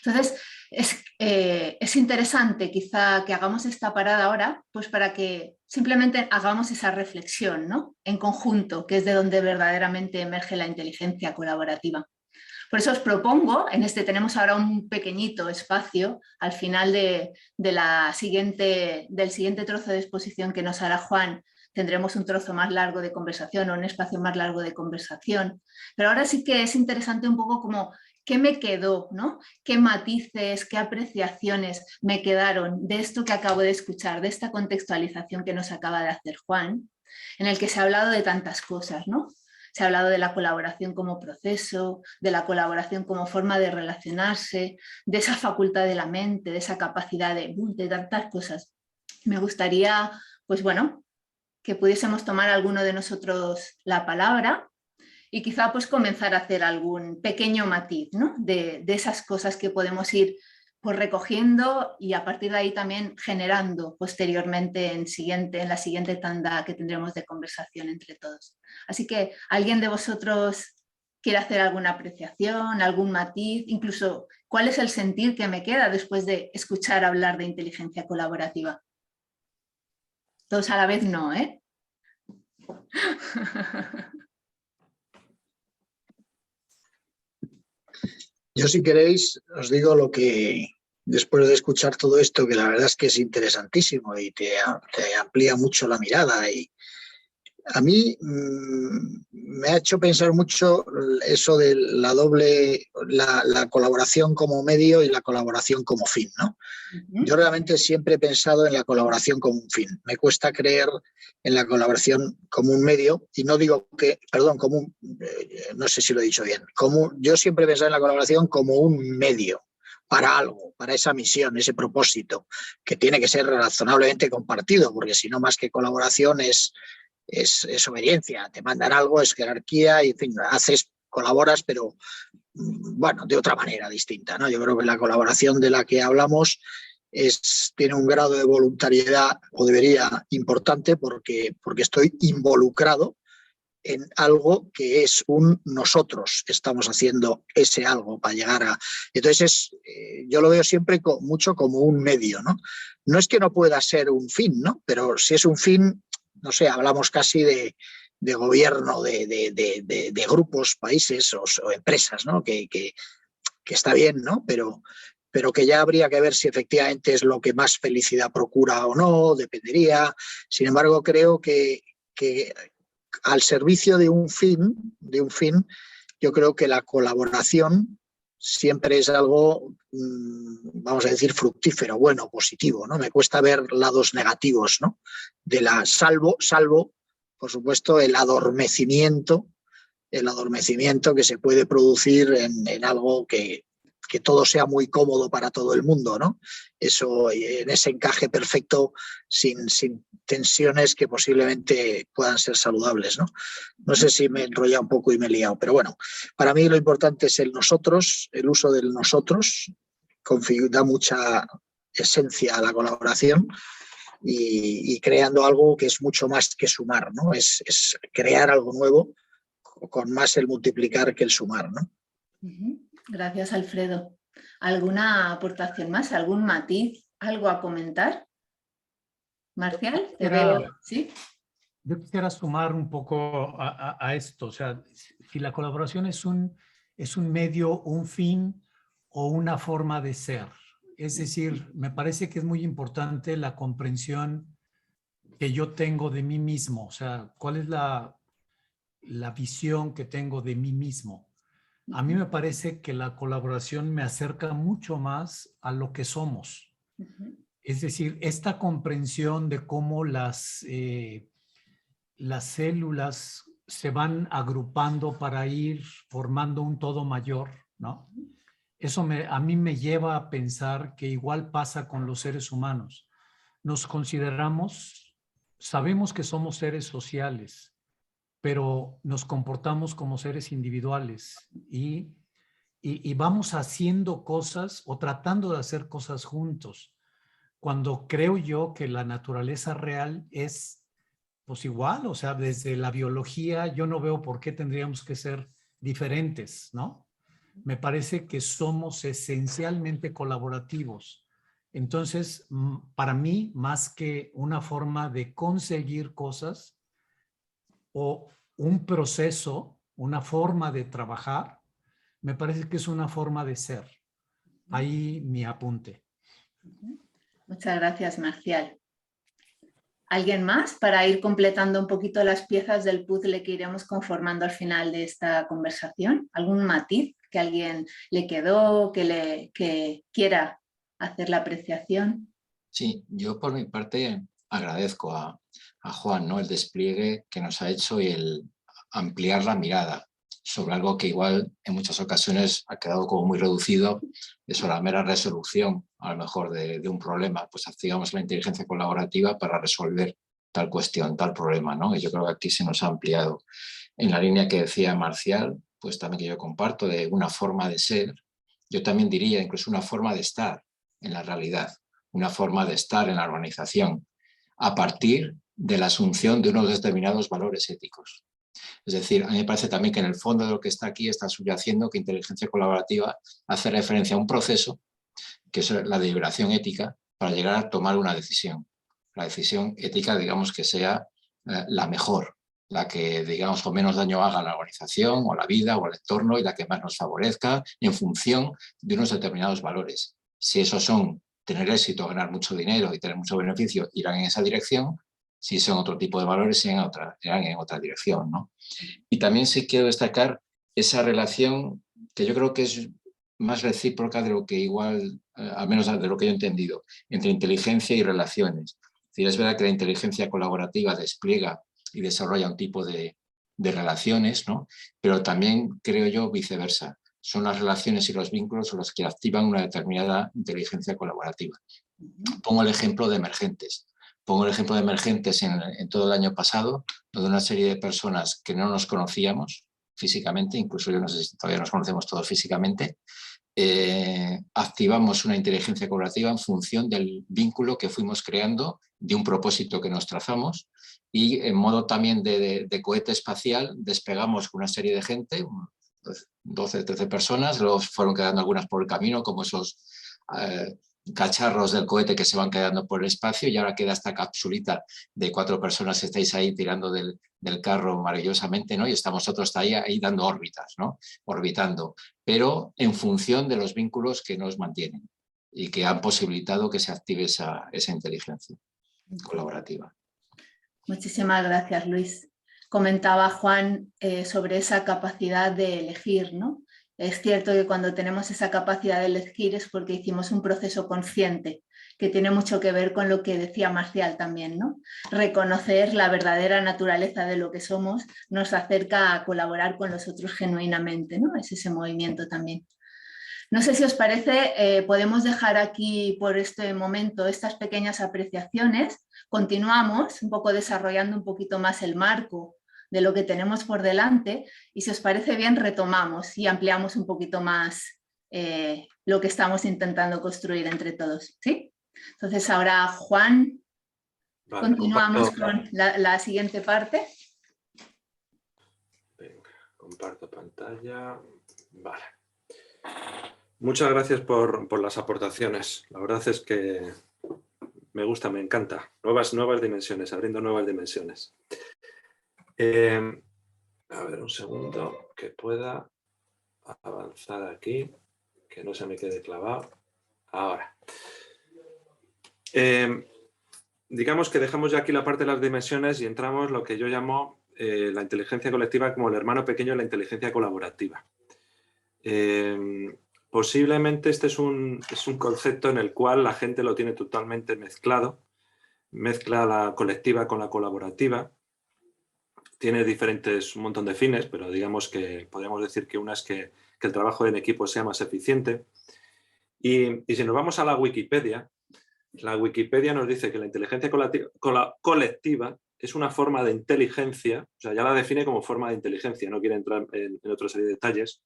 Entonces, es interesante quizá que hagamos esta parada ahora, pues para que simplemente hagamos esa reflexión, ¿no? En conjunto, que es de donde verdaderamente emerge la inteligencia colaborativa. Por eso os propongo, tenemos ahora un pequeñito espacio al final del siguiente trozo de exposición que nos hará Juan. Tendremos un trozo más largo de conversación o un espacio más largo de conversación. Pero ahora sí que es interesante un poco como qué me quedó, ¿no? Qué matices, qué apreciaciones me quedaron de esto que acabo de escuchar, de esta contextualización que nos acaba de hacer Juan, en el que se ha hablado de tantas cosas, ¿no? Se ha hablado de la colaboración como proceso, de la colaboración como forma de relacionarse, de esa facultad de la mente, de esa capacidad de tantas cosas. Me gustaría, pues bueno, que pudiésemos tomar alguno de nosotros la palabra y quizá pues comenzar a hacer algún pequeño matiz, ¿no? de esas cosas que podemos ir pues recogiendo y a partir de ahí también generando posteriormente en la siguiente tanda que tendremos de conversación entre todos. Así que, ¿alguien de vosotros quiere hacer alguna apreciación, algún matiz? Incluso, ¿cuál es el sentir que me queda después de escuchar hablar de inteligencia colaborativa? Todos a la vez no, ¿eh? Yo, si queréis, os digo lo que, después de escuchar todo esto, que la verdad es que es interesantísimo y te amplía mucho la mirada. Y a mí me ha hecho pensar mucho eso de la colaboración como medio y la colaboración como fin, ¿no? Yo realmente siempre he pensado en la colaboración como un fin. Me cuesta creer en la colaboración como un medio, y no digo que, perdón, no sé si lo he dicho bien, yo siempre he pensado en la colaboración como un medio para algo, para esa misión, ese propósito, que tiene que ser razonablemente compartido, porque si no, más que colaboración es obediencia, te mandan algo, es jerarquía, y en fin, colaboras, pero bueno, de otra manera distinta, ¿no? Yo creo que la colaboración de la que hablamos tiene un grado de voluntariedad, o debería, importante, porque estoy involucrado en algo que es un nosotros. Estamos haciendo ese algo para llegar a... Entonces, yo lo veo siempre mucho como un medio, ¿no? No es que no pueda ser un fin, ¿no? Pero si es un fin, no sé, hablamos casi de gobierno, de grupos, países o empresas, ¿no? Que está bien, ¿no? Pero que ya habría que ver si efectivamente es lo que más felicidad procura o no, dependería. Sin embargo, creo que al servicio de un fin, yo creo que la colaboración siempre es algo, vamos a decir, fructífero, bueno, positivo, ¿no? Me cuesta ver lados negativos, ¿no? Salvo, por supuesto, el adormecimiento que se puede producir en algo que todo sea muy cómodo para todo el mundo, ¿no? Eso, en ese encaje perfecto, sin tensiones que posiblemente puedan ser saludables, ¿no? No sé si me he enrollado un poco y me he liado, pero bueno, para mí lo importante es el nosotros, el uso del nosotros, da mucha esencia a la colaboración, y creando algo que es mucho más que sumar, ¿no? Es crear algo nuevo, con más el multiplicar que el sumar, ¿no? Gracias, Alfredo. ¿Alguna aportación más? ¿Algún matiz? ¿Algo a comentar? Marcial, te veo. ¿Sí? Yo quisiera sumar un poco a esto. O sea, si la colaboración es un medio, un fin o una forma de ser. Es decir, me parece que es muy importante la comprensión que yo tengo de mí mismo. O sea, ¿cuál es la visión que tengo de mí mismo? A mí me parece que la colaboración me acerca mucho más a lo que somos. Es decir, esta comprensión de cómo las células se van agrupando para ir formando un todo mayor, ¿no? Eso a mí me lleva a pensar que igual pasa con los seres humanos. Nos consideramos, sabemos que somos seres sociales, pero nos comportamos como seres individuales y vamos haciendo cosas o tratando de hacer cosas juntos. Cuando creo yo que la naturaleza real es pues igual, o sea, desde la biología yo no veo por qué tendríamos que ser diferentes, ¿no? Me parece que somos esencialmente colaborativos. Entonces, para mí, más que una forma de conseguir cosas o un proceso, una forma de trabajar, me parece que es una forma de ser. Ahí mi apunte. Muchas gracias, Marcial. ¿Alguien más para ir completando un poquito las piezas del puzzle que iremos conformando al final de esta conversación? ¿Algún matiz que a alguien le quedó, que quiera hacer la apreciación? Sí, yo por mi parte agradezco a Juan, ¿no?, el despliegue que nos ha hecho y el ampliar la mirada sobre algo que igual en muchas ocasiones ha quedado como muy reducido, eso, la mera resolución a lo mejor de un problema, pues digamos la inteligencia colaborativa para resolver tal cuestión, tal problema, ¿no? Y yo creo que aquí se nos ha ampliado. En la línea que decía Marcial, pues también que yo comparto, de una forma de ser, yo también diría incluso una forma de estar en la realidad, una forma de estar en la organización, a partir de la asunción de unos determinados valores éticos. Es decir, a mí me parece también que en el fondo de lo que está aquí está subyaciendo que inteligencia colaborativa hace referencia a un proceso, que es la deliberación ética, para llegar a tomar una decisión. La decisión ética, digamos, que sea la mejor, la que, digamos, o menos daño haga a la organización, o a la vida, o al entorno, y la que más nos favorezca en función de unos determinados valores. Si esos son tener éxito, ganar mucho dinero y tener mucho beneficio, irán en esa dirección. Si son otro tipo de valores, irán en otra dirección, ¿no? Y también sí quiero destacar esa relación que yo creo que es más recíproca de lo que igual, al menos de lo que yo he entendido, entre inteligencia y relaciones. Es decir, es verdad que la inteligencia colaborativa despliega y desarrolla un tipo de relaciones, ¿no? Pero también creo yo viceversa. Son las relaciones y los vínculos los que activan una determinada inteligencia colaborativa. Pongo el ejemplo de Emergentes. Pongo el ejemplo de Emergentes en todo el año pasado, donde una serie de personas que no nos conocíamos físicamente, incluso yo no sé si todavía nos conocemos todos físicamente, activamos una inteligencia colaborativa en función del vínculo que fuimos creando, de un propósito que nos trazamos, y en modo también de cohete espacial despegamos con una serie de gente, 12, 13 personas, luego fueron quedando algunas por el camino, como esos cacharros del cohete que se van quedando por el espacio, y ahora queda esta capsulita de 4 personas que estáis ahí tirando del carro maravillosamente, ¿no? Y estamos nosotros ahí dando órbitas, ¿no? Orbitando, pero en función de los vínculos que nos mantienen y que han posibilitado que se active esa inteligencia colaborativa. Muchísimas gracias, Luis. Comentaba Juan sobre esa capacidad de elegir, ¿no? Es cierto que cuando tenemos esa capacidad de elegir es porque hicimos un proceso consciente, que tiene mucho que ver con lo que decía Marcial también, ¿no? Reconocer la verdadera naturaleza de lo que somos nos acerca a colaborar con los otros genuinamente, ¿no? Es ese movimiento también. No sé si os parece, podemos dejar aquí por este momento estas pequeñas apreciaciones. Continuamos un poco desarrollando un poquito más el marco de lo que tenemos por delante, y si os parece bien retomamos y ampliamos un poquito más lo que estamos intentando construir entre todos, ¿sí? Entonces ahora, Juan, vale, continuamos con la siguiente parte. Venga, comparto pantalla. Vale. Muchas gracias por las aportaciones. La verdad es que me gusta, me encanta. Nuevas dimensiones, abriendo nuevas dimensiones. A ver, un segundo, que pueda avanzar aquí, que no se me quede clavado. Ahora. Digamos que dejamos ya aquí la parte de las dimensiones y entramos lo que yo llamo la inteligencia colectiva como el hermano pequeño de la inteligencia colaborativa. Posiblemente este es un concepto en el cual la gente lo tiene totalmente mezclado. Mezcla la colectiva con la colaborativa. Tiene un montón de fines, pero digamos que podríamos decir que una es que el trabajo en equipo sea más eficiente. Y si nos vamos a la Wikipedia nos dice que la inteligencia colectiva es una forma de inteligencia, o sea, ya la define como forma de inteligencia, no quiere entrar en otra serie de detalles,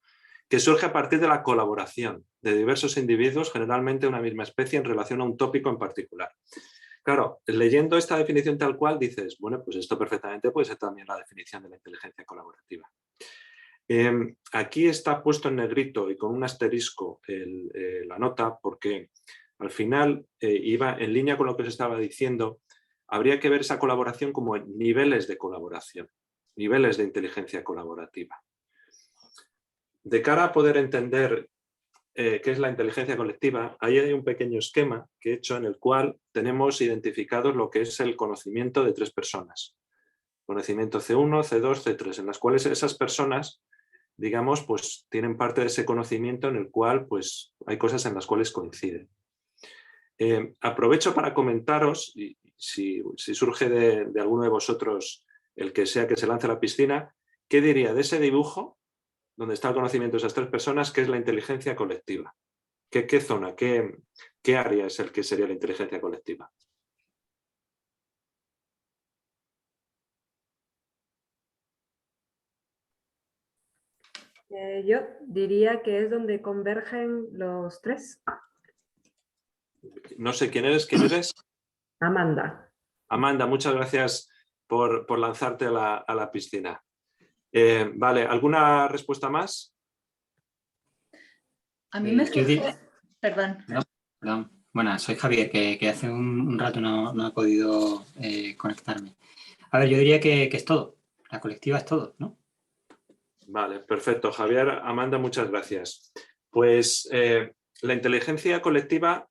que surge a partir de la colaboración de diversos individuos, generalmente una misma especie, en relación a un tópico en particular. Claro, leyendo esta definición tal cual dices, bueno, pues esto perfectamente puede ser también la definición de la inteligencia colaborativa. Aquí está puesto en negrito y con un asterisco la nota, porque al final iba en línea con lo que os estaba diciendo. Habría que ver esa colaboración como en niveles de colaboración, niveles de inteligencia colaborativa. De cara a poder entender qué es la inteligencia colectiva, ahí hay un pequeño esquema que he hecho en el cual tenemos identificados lo que es el conocimiento de 3 personas. Conocimiento C1, C2, C3, en las cuales esas personas, digamos, pues tienen parte de ese conocimiento en el cual pues hay cosas en las cuales coinciden. Aprovecho para comentaros, y si surge de alguno de vosotros el que sea que se lance a la piscina, ¿qué diría de ese dibujo donde está el conocimiento de esas 3 personas, que es la inteligencia colectiva? ¿Qué zona, qué área es el que sería la inteligencia colectiva? Yo diría que es donde convergen los 3. No sé, ¿quién eres? ¿Quién eres? Amanda. Amanda, muchas gracias por lanzarte a la piscina. Vale, ¿alguna respuesta más? A mí me surge... Perdón. Perdón. Bueno, soy Javier, que hace un rato no he podido conectarme. A ver, yo diría que es todo. La colectiva es todo, ¿no? Vale, perfecto. Javier, Amanda, muchas gracias. Pues la inteligencia colectiva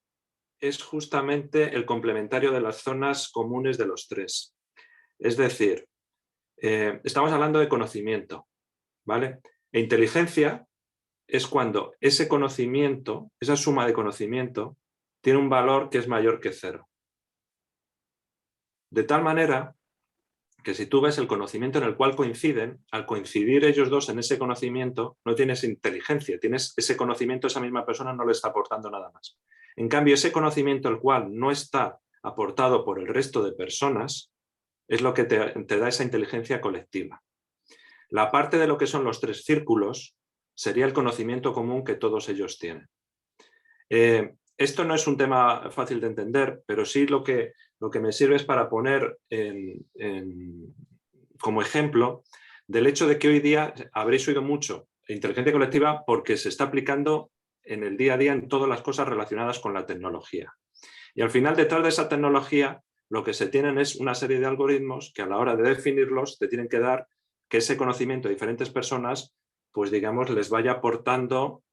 es justamente el complementario de las zonas comunes de los 3. Es decir, estamos hablando de conocimiento, ¿vale? E inteligencia es cuando ese conocimiento, esa suma de conocimiento, tiene un valor que es mayor que 0. De tal manera que si tú ves el conocimiento en el cual coinciden, al coincidir ellos dos en ese conocimiento, no tienes inteligencia, tienes ese conocimiento, esa misma persona no le está aportando nada más. En cambio, ese conocimiento el cual no está aportado por el resto de personas es lo que te da esa inteligencia colectiva. La parte de lo que son los 3 círculos sería el conocimiento común que todos ellos tienen. Esto no es un tema fácil de entender, pero sí lo que me sirve es para poner como ejemplo del hecho de que hoy día habréis oído mucho inteligencia colectiva porque se está aplicando en el día a día en todas las cosas relacionadas con la tecnología. Y al final, detrás de esa tecnología, lo que se tienen es una serie de algoritmos que a la hora de definirlos te tienen que dar que ese conocimiento de diferentes personas, pues digamos, les vaya aportando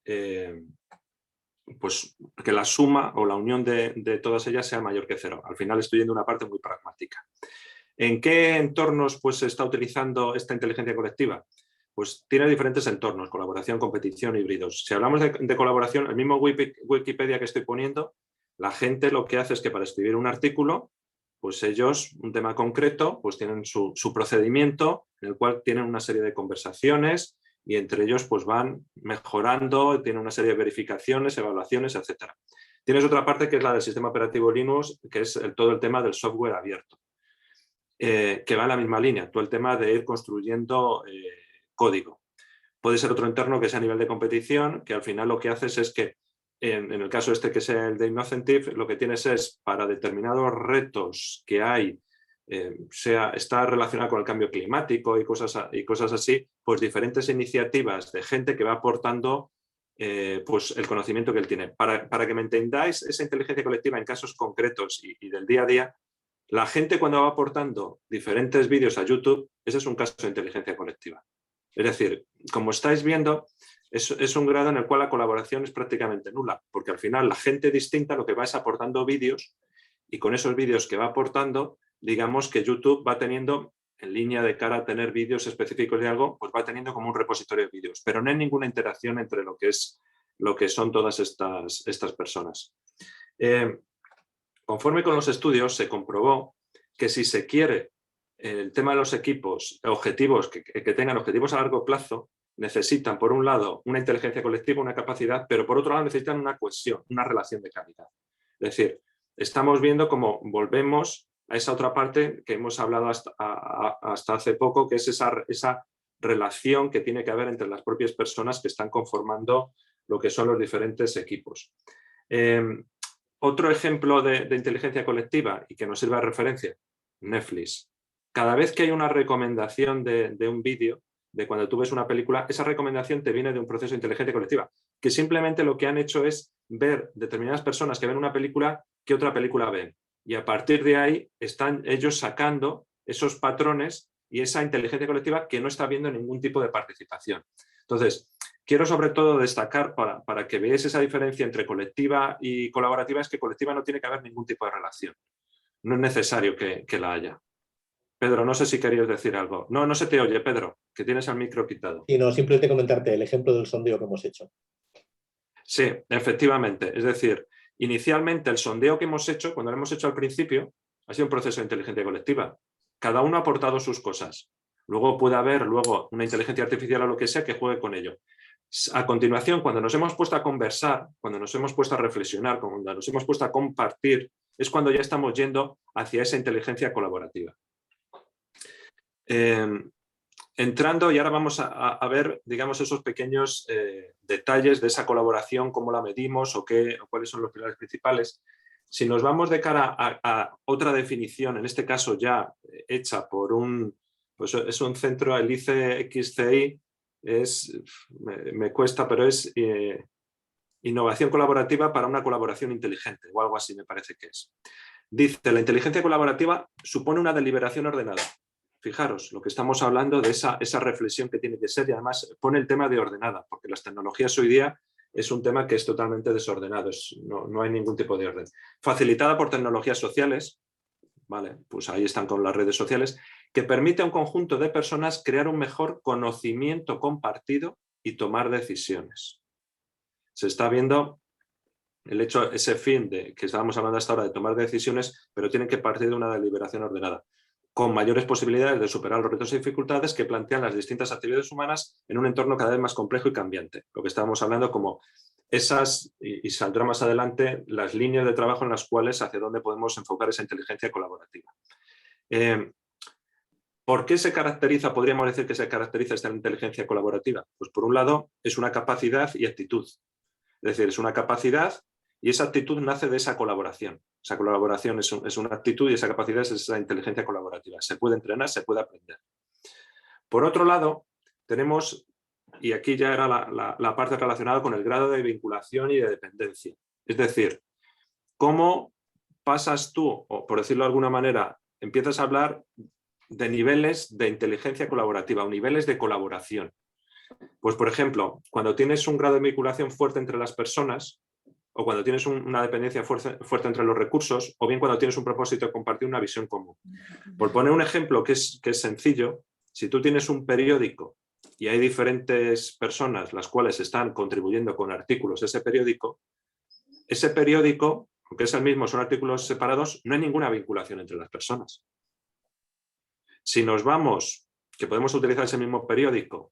pues que la suma o la unión de todas ellas sea mayor que 0. Al final estoy yendo a una parte muy pragmática. ¿En qué entornos pues, se está utilizando esta inteligencia colectiva? Pues tiene diferentes entornos, colaboración, competición, híbridos. Si hablamos de colaboración, el mismo Wikipedia que estoy poniendo, la gente lo que hace es que para escribir un artículo, pues ellos, un tema concreto, pues tienen su procedimiento en el cual tienen una serie de conversaciones y entre ellos pues van mejorando, tienen una serie de verificaciones, evaluaciones, etc. Tienes otra parte que es la del sistema operativo Linux, que es todo el tema del software abierto, que va en la misma línea, todo el tema de ir construyendo código. Puede ser otro entorno que sea a nivel de competición, que al final lo que haces es que, en el caso este que sea el de Innocentive, lo que tienes es para determinados retos que hay, está relacionado con el cambio climático y cosas así, pues diferentes iniciativas de gente que va aportando pues el conocimiento que él tiene. Para que me entendáis esa inteligencia colectiva en casos concretos y del día a día, la gente cuando va aportando diferentes vídeos a YouTube, ese es un caso de inteligencia colectiva. Es decir, como estáis viendo, es un grado en el cual la colaboración es prácticamente nula, porque al final la gente distinta lo que va es aportando vídeos y con esos vídeos que va aportando, digamos que YouTube va teniendo, en línea de cara a tener vídeos específicos de algo, pues va teniendo como un repositorio de vídeos, pero no hay ninguna interacción entre lo que son todas estas personas. Conforme con los estudios se comprobó que si se quiere el tema de los equipos, objetivos que tengan objetivos a largo plazo, necesitan por un lado una inteligencia colectiva, una capacidad, pero por otro lado necesitan una cohesión, una relación de calidad. Es decir, estamos viendo cómo volvemos a esa otra parte que hemos hablado hasta hace poco, que es esa relación que tiene que haber entre las propias personas que están conformando lo que son los diferentes equipos. Otro ejemplo de inteligencia colectiva y que nos sirva de referencia, Netflix. Cada vez que hay una recomendación de un vídeo, de cuando tú ves una película, esa recomendación te viene de un proceso de inteligencia colectiva, que simplemente lo que han hecho es ver determinadas personas que ven una película, qué otra película ven. Y a partir de ahí están ellos sacando esos patrones y esa inteligencia colectiva que no está viendo ningún tipo de participación. Entonces, quiero sobre todo destacar para que veáis esa diferencia entre colectiva y colaborativa, es que colectiva no tiene que haber ningún tipo de relación. No es necesario que la haya. Pedro, no sé si querías decir algo. No, no se te oye, Pedro, que tienes el micro quitado. Y no, simplemente comentarte el ejemplo del sondeo que hemos hecho. Sí, efectivamente. Es decir, inicialmente el sondeo que hemos hecho, cuando lo hemos hecho al principio, ha sido un proceso de inteligencia colectiva. Cada uno ha aportado sus cosas. Luego puede haber una inteligencia artificial o lo que sea que juegue con ello. A continuación, cuando nos hemos puesto a conversar, cuando nos hemos puesto a reflexionar, cuando nos hemos puesto a compartir, es cuando ya estamos yendo hacia esa inteligencia colaborativa. Entrando, y ahora vamos a ver, digamos, esos pequeños detalles de esa colaboración, cómo la medimos o cuáles son los pilares principales. Si nos vamos de cara a otra definición, en este caso ya hecha por pues es un centro, el ICXCI, me cuesta, pero es innovación colaborativa para una colaboración inteligente, o algo así me parece que es. Dice, la inteligencia colaborativa supone una deliberación ordenada. Fijaros, lo que estamos hablando de esa reflexión que tiene que ser, y además pone el tema de ordenada, porque las tecnologías hoy día es un tema que es totalmente desordenado, no hay ningún tipo de orden. Facilitada por tecnologías sociales, ¿vale? Pues ahí están con las redes sociales, que permite a un conjunto de personas crear un mejor conocimiento compartido y tomar decisiones. Se está viendo el hecho, ese fin de que estábamos hablando hasta ahora de tomar decisiones, pero tienen que partir de una deliberación ordenada, con mayores posibilidades de superar los retos y dificultades que plantean las distintas actividades humanas en un entorno cada vez más complejo y cambiante. Lo que estábamos hablando como esas, y saldrá más adelante, las líneas de trabajo en las cuales hacia dónde podemos enfocar esa inteligencia colaborativa. ¿Por qué se caracteriza, podríamos decir que se caracteriza esta inteligencia colaborativa? Pues por un lado es una capacidad y actitud. Es decir, es una capacidad y esa actitud nace de esa colaboración. Esa colaboración es una actitud y esa capacidad es esa inteligencia colaborativa. Se puede entrenar, se puede aprender. Por otro lado, tenemos, y aquí ya era la parte relacionada con el grado de vinculación y de dependencia. Es decir, cómo pasas tú, o por decirlo de alguna manera, empiezas a hablar de niveles de inteligencia colaborativa o niveles de colaboración. Pues, por ejemplo, cuando tienes un grado de vinculación fuerte entre las personas, o cuando tienes una dependencia fuerte entre los recursos, o bien cuando tienes un propósito de compartir una visión común. Por poner un ejemplo que es sencillo, si tú tienes un periódico y hay diferentes personas las cuales están contribuyendo con artículos a ese periódico, aunque es el mismo, son artículos separados, no hay ninguna vinculación entre las personas. Si nos vamos, que podemos utilizar ese mismo periódico,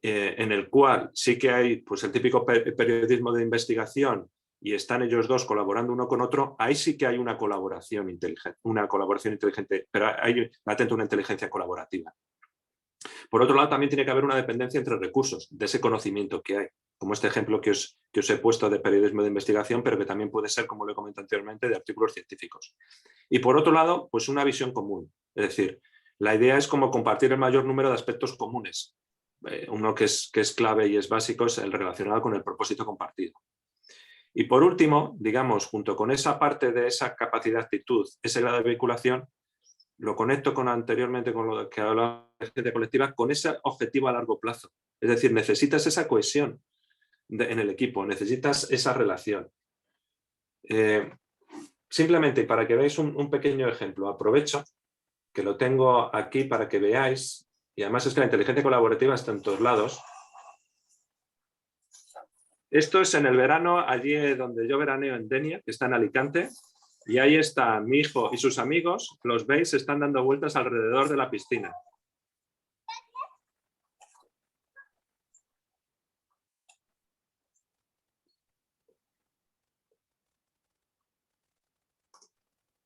en el cual sí que hay pues, el típico periodismo de investigación y están ellos dos colaborando uno con otro, ahí sí que hay una colaboración inteligente, pero hay latente una inteligencia colaborativa. Por otro lado, también tiene que haber una dependencia entre recursos, de ese conocimiento que hay, como este ejemplo que os he puesto de periodismo de investigación, pero que también puede ser, como lo he comentado anteriormente, de artículos científicos. Y por otro lado, pues una visión común, es decir, la idea es como compartir el mayor número de aspectos comunes. Uno que es clave y es básico es el relacionado con el propósito compartido. Y por último, digamos, junto con esa parte de esa capacidad de actitud, ese grado de vinculación, lo conecto anteriormente con lo que hablaba de inteligencia colectiva, con ese objetivo a largo plazo. Es decir, necesitas esa cohesión en el equipo, necesitas esa relación. Simplemente para que veáis un pequeño ejemplo, aprovecho que lo tengo aquí para que veáis, y además es que la inteligencia colaborativa está en todos lados. Esto es en el verano, allí donde yo veraneo en Denia, que está en Alicante, y ahí está mi hijo y sus amigos, los veis, están dando vueltas alrededor de la piscina.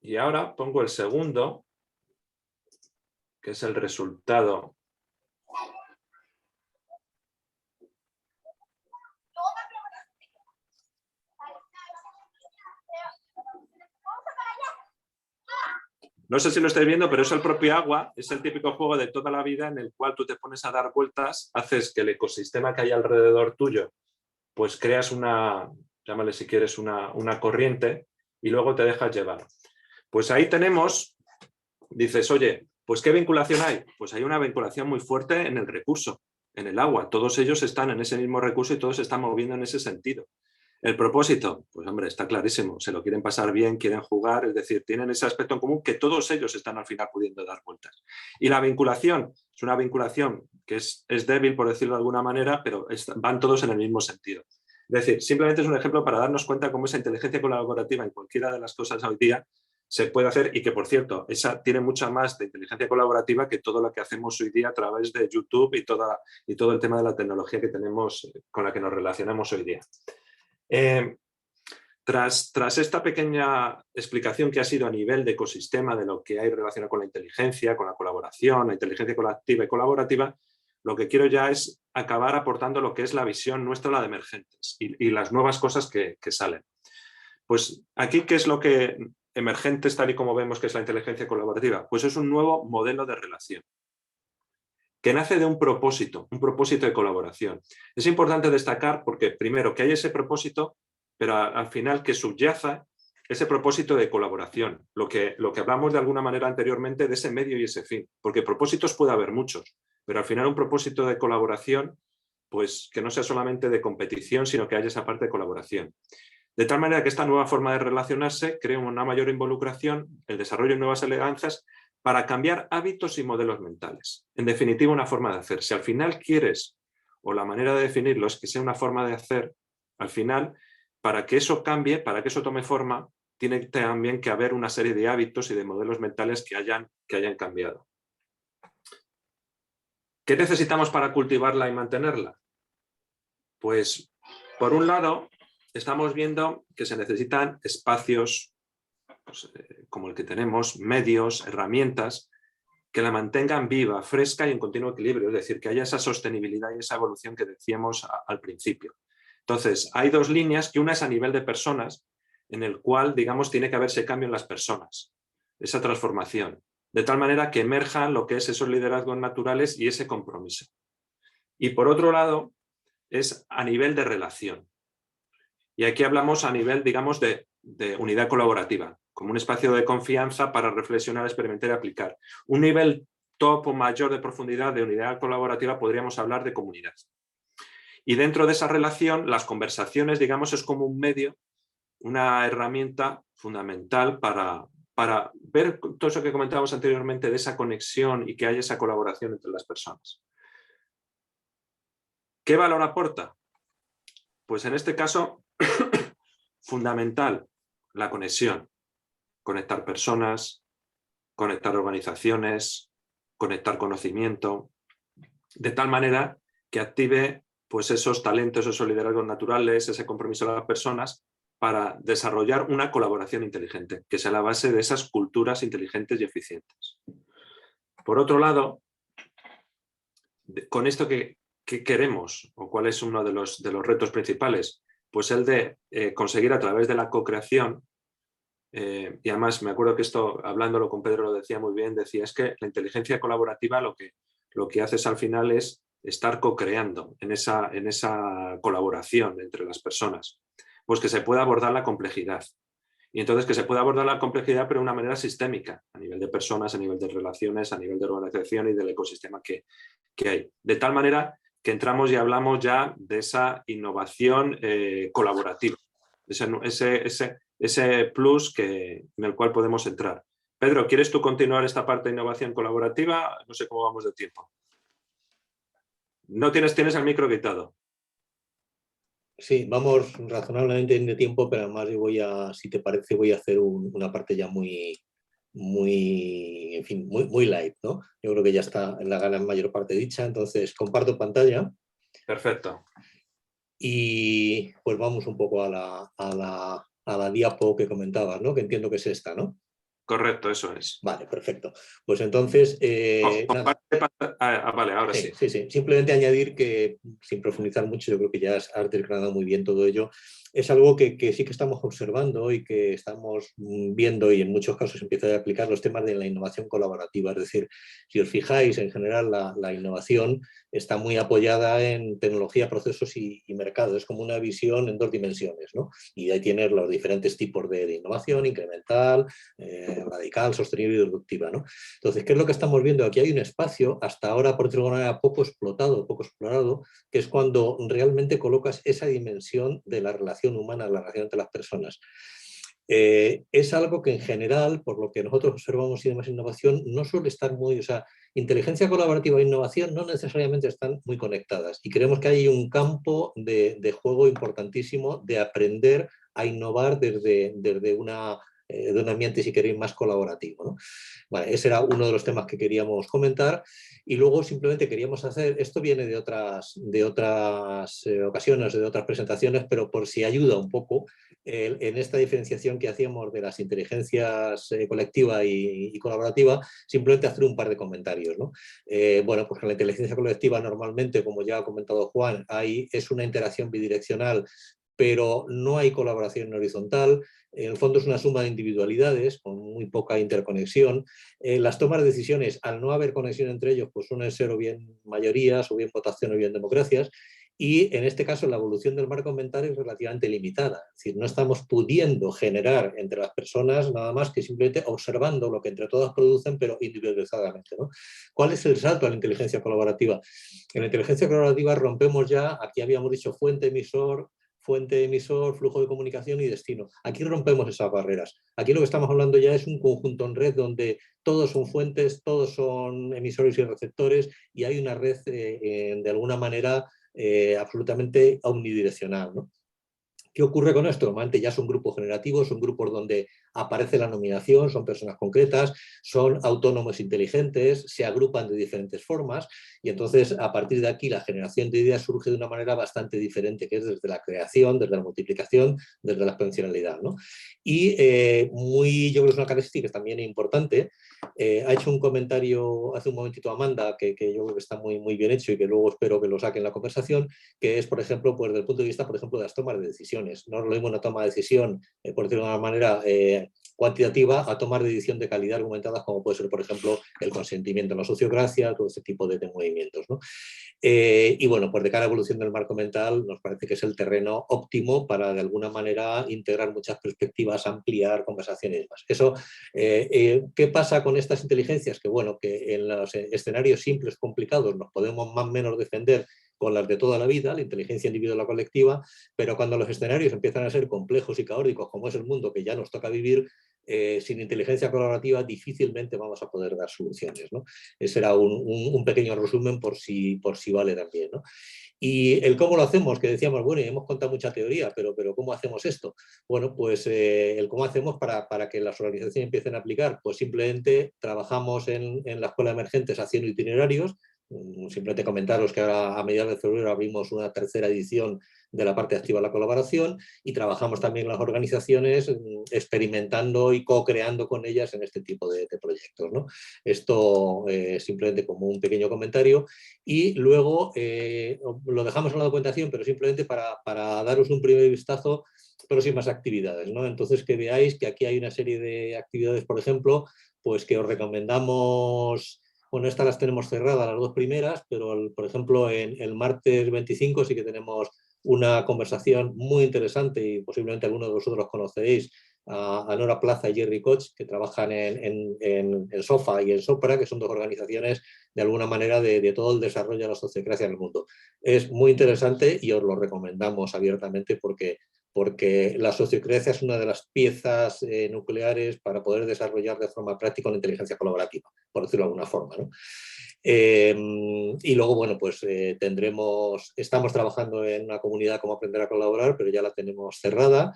Y ahora pongo el segundo, que es el resultado. No sé si lo estáis viendo, pero es el propio agua, es el típico juego de toda la vida en el cual tú te pones a dar vueltas, haces que el ecosistema que hay alrededor tuyo, pues creas una, llámale si quieres, una corriente y luego te dejas llevar. Pues ahí tenemos, dices, oye, pues ¿qué vinculación hay? Pues hay una vinculación muy fuerte en el recurso, en el agua. Todos ellos están en ese mismo recurso y todos se están moviendo en ese sentido. El propósito, pues hombre, está clarísimo, se lo quieren pasar bien, quieren jugar, es decir, tienen ese aspecto en común que todos ellos están al final pudiendo dar vueltas. Y la vinculación, es una vinculación que es débil, por decirlo de alguna manera, pero van todos en el mismo sentido. Es decir, simplemente es un ejemplo para darnos cuenta cómo esa inteligencia colaborativa en cualquiera de las cosas hoy día se puede hacer y que, por cierto, esa tiene mucha más de inteligencia colaborativa que todo lo que hacemos hoy día a través de YouTube y todo el tema de la tecnología que tenemos, con la que nos relacionamos hoy día. Tras esta pequeña explicación que ha sido a nivel de ecosistema de lo que hay relacionado con la inteligencia, con la colaboración, la inteligencia colectiva y colaborativa, lo que quiero ya es acabar aportando lo que es la visión nuestra, la de emergentes y las nuevas cosas que salen. Pues aquí, ¿qué es lo que emergentes, tal y como vemos que es la inteligencia colaborativa? Pues es un nuevo modelo de relación que nace de un propósito de colaboración. Es importante destacar porque, primero, que hay ese propósito, pero al final que subyaza ese propósito de colaboración, lo que hablamos de alguna manera anteriormente de ese medio y ese fin, porque propósitos puede haber muchos, pero al final un propósito de colaboración, pues que no sea solamente de competición, sino que haya esa parte de colaboración. De tal manera que esta nueva forma de relacionarse crea una mayor involucración, el desarrollo de nuevas alianzas, para cambiar hábitos y modelos mentales. En definitiva, una forma de hacer. Si al final quieres, o la manera de definirlo es que sea una forma de hacer, al final, para que eso cambie, para que eso tome forma, tiene también que haber una serie de hábitos y de modelos mentales que hayan cambiado. ¿Qué necesitamos para cultivarla y mantenerla? Pues, por un lado, estamos viendo que se necesitan espacios pues, como el que tenemos, medios, herramientas que la mantengan viva, fresca y en continuo equilibrio, es decir, que haya esa sostenibilidad y esa evolución que decíamos al principio. Entonces, hay dos líneas, que una es a nivel de personas, en el cual, digamos, tiene que haber ese cambio en las personas, esa transformación, de tal manera que emerjan lo que es esos liderazgos naturales y ese compromiso. Y por otro lado, es a nivel de relación. Y aquí hablamos a nivel, digamos, de unidad colaborativa, como un espacio de confianza para reflexionar, experimentar y aplicar. Un nivel top o mayor de profundidad de unidad colaborativa podríamos hablar de comunidad. Y dentro de esa relación, las conversaciones, digamos, es como un medio, una herramienta fundamental para ver todo eso que comentábamos anteriormente de esa conexión y que haya esa colaboración entre las personas. ¿Qué valor aporta? Pues en este caso, fundamental, la conexión. Conectar personas, conectar organizaciones, conectar conocimiento, de tal manera que active pues, esos talentos, esos liderazgos naturales, ese compromiso de las personas para desarrollar una colaboración inteligente, que sea la base de esas culturas inteligentes y eficientes. Por otro lado, con esto ¿qué queremos? ¿O cuál es uno de los retos principales? Pues el de conseguir a través de la co-creación, y además me acuerdo que esto, hablándolo con Pedro, lo decía muy bien, decía, es que la inteligencia colaborativa lo que haces al final es estar co-creando en esa colaboración entre las personas, pues que se pueda abordar la complejidad. Y entonces que se pueda abordar la complejidad pero de una manera sistémica, a nivel de personas, a nivel de relaciones, a nivel de organización y del ecosistema que hay. De tal manera que entramos y hablamos ya de esa innovación colaborativa, ese plus en el cual podemos entrar. Pedro, ¿quieres tú continuar esta parte de innovación colaborativa? No sé cómo vamos de tiempo. No tienes el micro quitado. Sí, vamos razonablemente de tiempo, pero además yo si te parece, voy a hacer una parte ya muy light, ¿no? Yo creo que ya está en la gran mayor parte dicha, entonces comparto pantalla. Perfecto. Y pues vamos un poco a la diapo que comentabas, ¿no? Que entiendo que es esta, ¿no? Correcto, eso es. Vale, perfecto. Pues entonces... nada. Vale, ahora sí. Sí. Simplemente añadir que, sin profundizar mucho, yo creo que ya has desgranado muy bien todo ello. Es algo que sí que estamos observando y que estamos viendo, y en muchos casos empieza a aplicar los temas de la innovación colaborativa. Es decir, si os fijáis, en general la innovación está muy apoyada en tecnología, procesos y mercado. Es como una visión en 2 dimensiones, ¿no? Y ahí tienes los diferentes tipos de innovación: incremental, radical, sostenible y disruptiva, ¿no? Entonces, ¿qué es lo que estamos viendo? Aquí hay un espacio, hasta ahora, por decirlo de alguna manera, poco explotado, poco explorado, que es cuando realmente colocas esa dimensión de la relación humana, la relación entre las personas. Es algo que en general, por lo que nosotros observamos y demás innovación, no suele estar muy... O sea, inteligencia colaborativa e innovación no necesariamente están muy conectadas, y creemos que hay un campo de juego importantísimo de aprender a innovar desde de un ambiente, si queréis, más colaborativo, ¿no? Bueno, ese era uno de los temas que queríamos comentar, y luego simplemente queríamos hacer, esto viene de otras ocasiones, de otras presentaciones, pero por si ayuda un poco en esta diferenciación que hacíamos de las inteligencias colectiva y colaborativa, simplemente hacer un par de comentarios, ¿no? Bueno, pues en la inteligencia colectiva normalmente, como ya ha comentado Juan, es una interacción bidireccional, pero no hay colaboración horizontal. En el fondo es una suma de individualidades con muy poca interconexión. Las tomas de decisiones, al no haber conexión entre ellos, pues suelen ser o bien mayorías, o bien votación, o bien democracias. Y en este caso la evolución del marco mental es relativamente limitada. Es decir, no estamos pudiendo generar entre las personas nada más que simplemente observando lo que entre todas producen, pero individualizadamente, ¿no? ¿Cuál es el salto a la inteligencia colaborativa? En la inteligencia colaborativa rompemos ya, aquí habíamos dicho fuente, emisor, flujo de comunicación y destino. Aquí rompemos esas barreras. Aquí lo que estamos hablando ya es un conjunto en red donde todos son fuentes, todos son emisores y receptores, y hay una red de alguna manera absolutamente omnidireccional, ¿no? ¿Qué ocurre con esto? Normalmente ya son grupos generativos, son grupos donde aparece la nominación, son personas concretas, son autónomos inteligentes, se agrupan de diferentes formas, y entonces a partir de aquí la generación de ideas surge de una manera bastante diferente, que es desde la creación, desde la multiplicación, desde la exponencialidad, ¿no? Y yo creo que es una característica también importante. Ha hecho un comentario hace un momentito Amanda, que yo creo que está muy bien hecho y que luego espero que lo saque en la conversación, que es, por ejemplo, pues, desde el punto de vista, por ejemplo, de las tomas de decisiones. No es lo mismo una toma de decisión, por decirlo de una manera cuantitativa, a tomar de decisión de calidad argumentadas, como puede ser, por ejemplo, el consentimiento en la sociocracia, todo ese tipo de movimientos, ¿no? Y bueno, pues de cara a la evolución del marco mental, nos parece que es el terreno óptimo para, de alguna manera, integrar muchas perspectivas, ampliar conversaciones y demás. Eso, ¿qué pasa con estas inteligencias? Que bueno, que en los escenarios simples, complicados, nos podemos más o menos defender con las de toda la vida, la inteligencia individual o la colectiva, pero cuando los escenarios empiezan a ser complejos y caóticos, como es el mundo que ya nos toca vivir, sin inteligencia colaborativa difícilmente vamos a poder dar soluciones, ¿no? Ese era un pequeño resumen por si vale también, ¿no? Y el cómo lo hacemos, que decíamos, bueno, y hemos contado mucha teoría, pero ¿cómo hacemos esto? Bueno, pues el cómo hacemos para que las organizaciones empiecen a aplicar, pues simplemente trabajamos en la Escuela de Emergentes haciendo itinerarios. Simplemente comentaros que ahora a mediados de febrero abrimos una 3ª edición de la parte activa de la colaboración, y trabajamos también en las organizaciones experimentando y co-creando con ellas en este tipo de proyectos, ¿no? Esto simplemente como un pequeño comentario, y luego lo dejamos en la documentación, pero simplemente para daros un primer vistazo, próximas actividades, ¿no? Entonces, que veáis que aquí hay una serie de actividades, por ejemplo, pues que os recomendamos. Bueno, estas las tenemos cerradas, las 2 primeras, pero por ejemplo el martes 25 sí que tenemos una conversación muy interesante, y posiblemente algunos de vosotros conoceréis a Nora Plaza y Jerry Koch, que trabajan en SOFA y en SOPRA, que son 2 organizaciones de alguna manera de todo el desarrollo de la sociocracia en el mundo. Es muy interesante y os lo recomendamos abiertamente, porque la sociocracia es una de las piezas nucleares para poder desarrollar de forma práctica una inteligencia colaborativa, por decirlo de alguna forma, ¿no? Y luego, bueno, pues estamos trabajando en una comunidad como Aprender a Colaborar, pero ya la tenemos cerrada,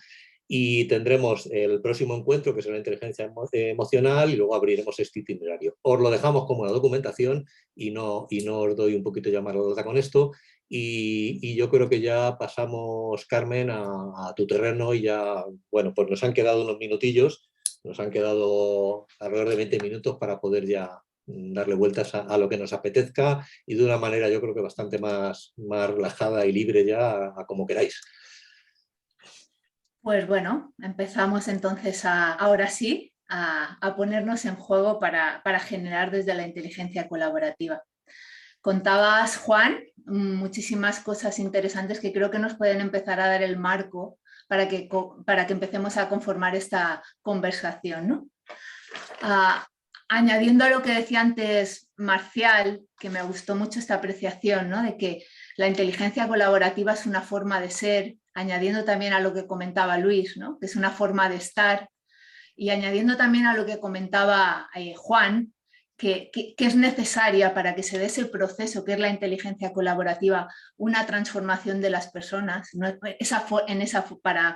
y tendremos el próximo encuentro, que será la inteligencia emocional, y luego abriremos este itinerario. Os lo dejamos como una documentación y no os doy un poquito ya más la data con esto, y yo creo que ya pasamos, Carmen, a tu terreno, y ya, bueno, pues nos han quedado unos minutillos nos han quedado alrededor de 20 minutos para poder ya darle vueltas a lo que nos apetezca y de una manera yo creo que bastante más relajada y libre ya a como queráis. Pues bueno, empezamos entonces ahora sí a ponernos en juego para generar desde la inteligencia colaborativa. Contabas, Juan, muchísimas cosas interesantes que creo que nos pueden empezar a dar el marco para que empecemos a conformar esta conversación, ¿no? Añadiendo a lo que decía antes Marcial, que me gustó mucho esta apreciación, ¿no? De que la inteligencia colaborativa es una forma de ser, añadiendo también a lo que comentaba Luis, ¿no? Que es una forma de estar, y añadiendo también a lo que comentaba Juan, que es necesaria para que se dé ese proceso que es la inteligencia colaborativa, una transformación de las personas, ¿no? Para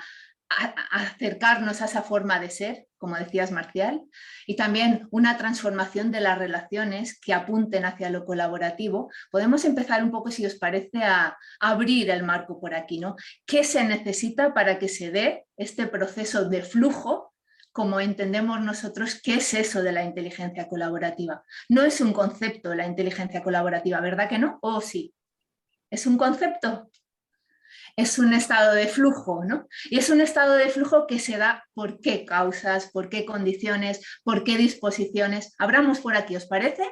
acercarnos a esa forma de ser, como decías Marcial, y también una transformación de las relaciones que apunten hacia lo colaborativo. Podemos empezar un poco, si os parece, a abrir el marco por aquí, ¿no? ¿Qué se necesita para que se dé este proceso de flujo, como entendemos nosotros? ¿Qué es eso de la inteligencia colaborativa? No es un concepto la inteligencia colaborativa, ¿verdad que no? ¿O sí? ¿Es un concepto? Es un estado de flujo, ¿no? Y es un estado de flujo que se da por qué causas, por qué condiciones, por qué disposiciones. Abramos por aquí, ¿os parece?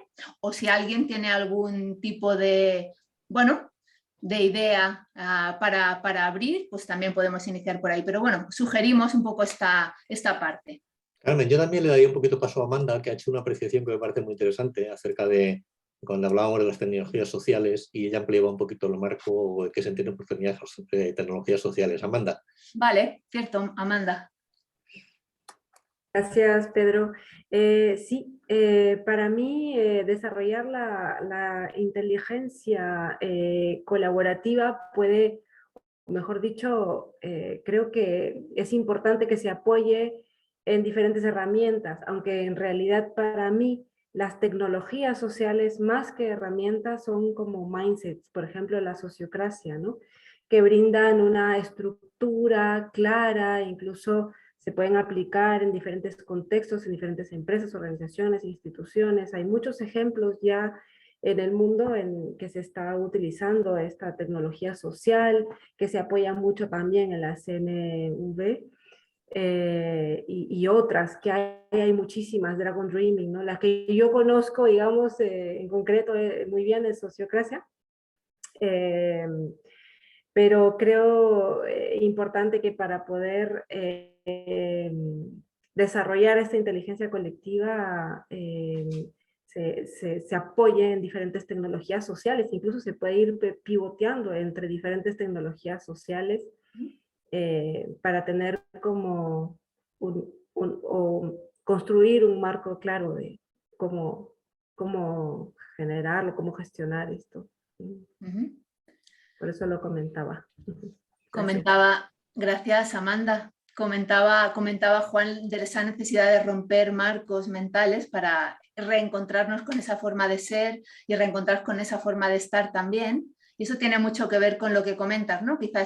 O si alguien tiene algún tipo de, bueno, de idea para abrir, pues también podemos iniciar por ahí. Pero bueno, sugerimos un poco esta parte. Carmen, yo también le daría un poquito paso a Amanda, que ha hecho una apreciación que me parece muy interesante acerca de cuando hablábamos de las tecnologías sociales, y ella ampliaba un poquito el marco que se entiende por tecnologías sociales. Amanda. Vale, cierto, Amanda. Gracias, Pedro. Sí, para mí desarrollar la inteligencia colaborativa puede, mejor dicho, creo que es importante que se apoye en diferentes herramientas, aunque en realidad para mí las tecnologías sociales, más que herramientas, son como mindsets, por ejemplo, la sociocracia, ¿no? Que brindan una estructura clara, incluso se pueden aplicar en diferentes contextos, en diferentes empresas, organizaciones, instituciones. Hay muchos ejemplos ya en el mundo en que se está utilizando esta tecnología social, que se apoya mucho también en la CNV, y otras, que hay muchísimas, Dragon Dreaming, ¿no? Las que yo conozco, digamos, en concreto muy bien es Sociocracia, pero creo importante que para poder desarrollar esta inteligencia colectiva se apoye en diferentes tecnologías sociales, incluso se puede ir pivoteando entre diferentes tecnologías sociales para tener como o construir un marco claro de cómo generarlo, cómo gestionar esto. Por eso lo comentaba. Gracias, Amanda. Comentaba Juan de esa necesidad de romper marcos mentales para reencontrarnos con esa forma de ser y reencontrarnos con esa forma de estar también. Y eso tiene mucho que ver con lo que comentas, ¿no? Quizá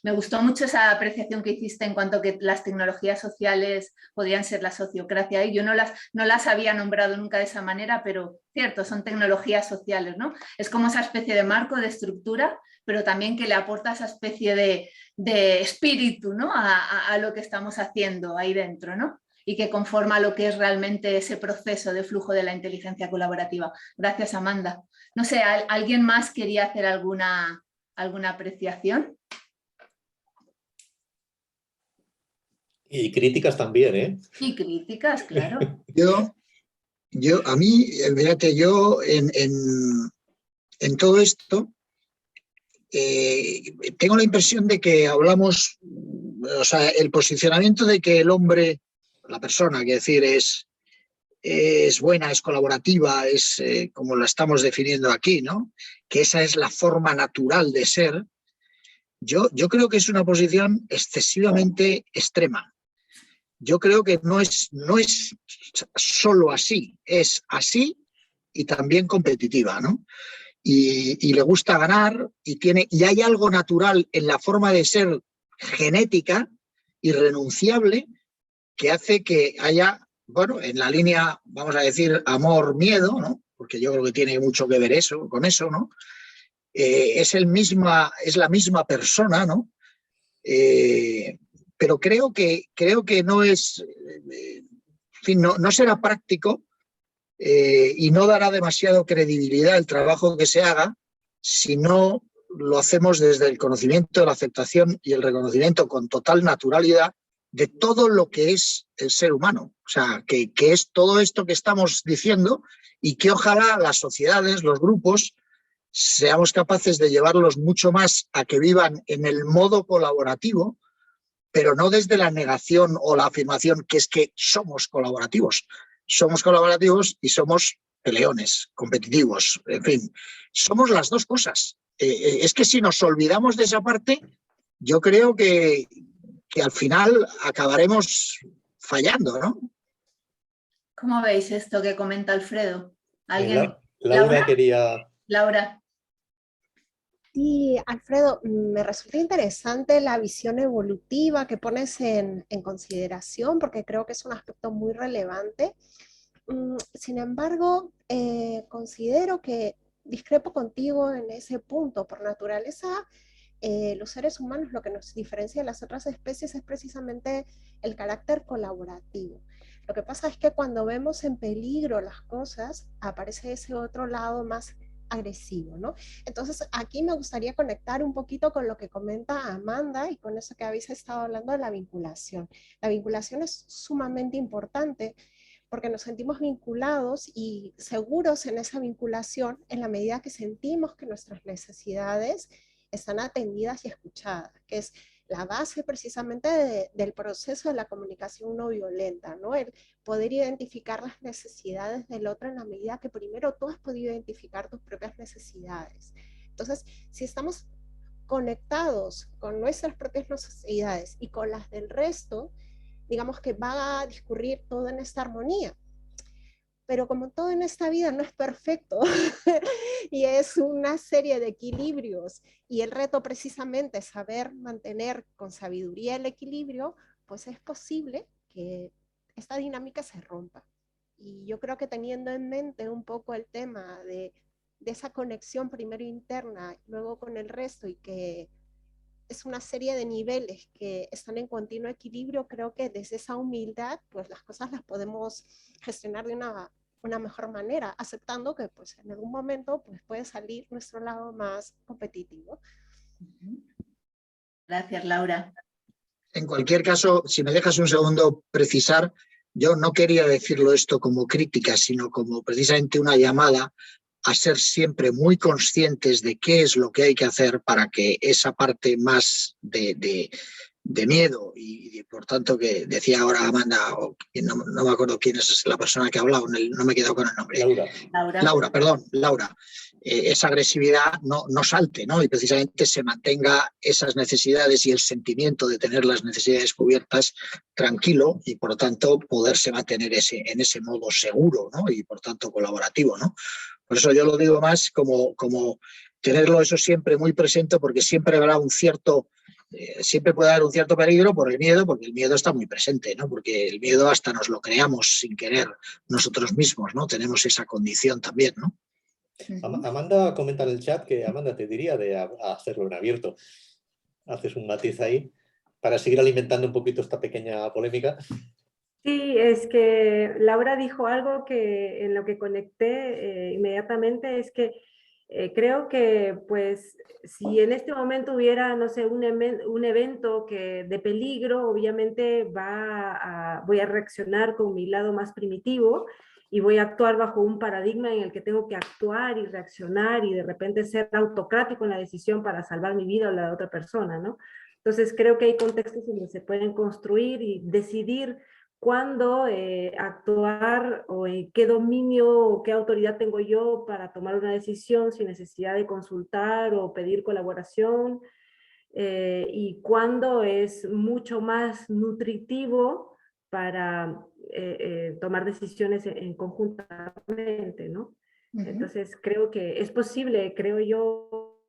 me gustó mucho esa apreciación que hiciste en cuanto a que las tecnologías sociales podrían ser la sociocracia. Y yo no las había nombrado nunca de esa manera, pero cierto, son tecnologías sociales, ¿no? Es como esa especie de marco, de estructura, pero también que le aporta esa especie de espíritu, ¿no? A lo que estamos haciendo ahí dentro, ¿no? Y que conforma lo que es realmente ese proceso de flujo de la inteligencia colaborativa. Gracias, Amanda. No sé, ¿alguien más quería hacer alguna apreciación? Y críticas también, ¿eh? Y críticas, claro. A mí, fíjate, yo en todo esto tengo la impresión de que hablamos, o sea, el posicionamiento de que el hombre, la persona, quiero decir, es buena, es colaborativa, es como la estamos definiendo aquí, ¿no? Que esa es la forma natural de ser. Yo creo que es una posición excesivamente extrema. Yo creo que no es solo así, es así y también competitiva, ¿no? Y le gusta ganar y hay algo natural en la forma de ser genética, irrenunciable, que hace que haya, bueno, en la línea, vamos a decir, amor-miedo, ¿no? Porque yo creo que tiene mucho que ver eso, con eso, ¿no? Es la misma persona, ¿no? Pero creo que no es, en fin, no será práctico y no dará demasiado credibilidad el trabajo que se haga si no lo hacemos desde el conocimiento, la aceptación y el reconocimiento con total naturalidad de todo lo que es el ser humano. O sea, que es todo esto que estamos diciendo y que ojalá las sociedades, los grupos, seamos capaces de llevarlos mucho más a que vivan en el modo colaborativo, pero no desde la negación o la afirmación que es que somos colaborativos. Somos colaborativos y somos peleones, competitivos, en fin, somos las dos cosas. Es que si nos olvidamos de esa parte, yo creo que al final acabaremos fallando, ¿no? ¿Cómo veis esto que comenta Alfredo? ¿Alguien? Laura quería... Laura. Sí, Alfredo, me resulta interesante la visión evolutiva que pones en consideración, porque creo que es un aspecto muy relevante. Sin embargo, considero que discrepo contigo en ese punto. Por naturaleza, los seres humanos, lo que nos diferencia de las otras especies es precisamente el carácter colaborativo. Lo que pasa es que cuando vemos en peligro las cosas, aparece ese otro lado más agresivo, ¿no? Entonces, aquí me gustaría conectar un poquito con lo que comenta Amanda y con eso que habéis estado hablando de la vinculación. La vinculación es sumamente importante porque nos sentimos vinculados y seguros en esa vinculación en la medida que sentimos que nuestras necesidades están atendidas y escuchadas, que es la base precisamente del proceso de la comunicación no violenta, ¿no? El poder identificar las necesidades del otro en la medida que primero tú has podido identificar tus propias necesidades. Entonces, si estamos conectados con nuestras propias necesidades y con las del resto, digamos que va a discurrir todo en esta armonía. Pero como todo en esta vida no es perfecto y es una serie de equilibrios y el reto precisamente es saber mantener con sabiduría el equilibrio, pues es posible que esta dinámica se rompa. Y yo creo que teniendo en mente un poco el tema de esa conexión primero interna, luego con el resto y que es una serie de niveles que están en continuo equilibrio, creo que desde esa humildad, pues las cosas las podemos gestionar de una mejor manera, aceptando que pues en algún momento pues puede salir nuestro lado más competitivo. Gracias, Laura. En cualquier caso, si me dejas un segundo precisar, yo no quería decirlo esto como crítica, sino como precisamente una llamada a ser siempre muy conscientes de qué es lo que hay que hacer para que esa parte más de miedo y por tanto que decía ahora Amanda, o no me acuerdo quién es la persona que ha hablado, no me he quedado con el nombre. Laura. Esa agresividad no salte, ¿no? Y precisamente se mantenga esas necesidades y el sentimiento de tener las necesidades cubiertas tranquilo y por lo tanto poderse mantener en ese modo seguro, ¿no? Y por tanto colaborativo, ¿no? Por eso yo lo digo más como tenerlo eso siempre muy presente, porque siempre habrá siempre puede haber un cierto peligro por el miedo, porque el miedo está muy presente, ¿no? Porque el miedo hasta nos lo creamos sin querer nosotros mismos, ¿no? Tenemos esa condición también, ¿no? Amanda comenta en el chat que Amanda te diría de hacerlo en abierto. Haces un matiz ahí para seguir alimentando un poquito esta pequeña polémica. Sí, es que Laura dijo algo que en lo que conecté inmediatamente, es que creo que pues si en este momento hubiera, no sé, un evento de peligro, obviamente voy a reaccionar con mi lado más primitivo y voy a actuar bajo un paradigma en el que tengo que actuar y reaccionar y de repente ser autocrático en la decisión para salvar mi vida o la de otra persona, ¿no? Entonces creo que hay contextos donde se pueden construir y decidir cuándo actuar o en qué dominio o qué autoridad tengo yo para tomar una decisión sin necesidad de consultar o pedir colaboración, y cuándo es mucho más nutritivo para tomar decisiones conjuntamente, ¿no? Entonces creo que es posible, creo yo,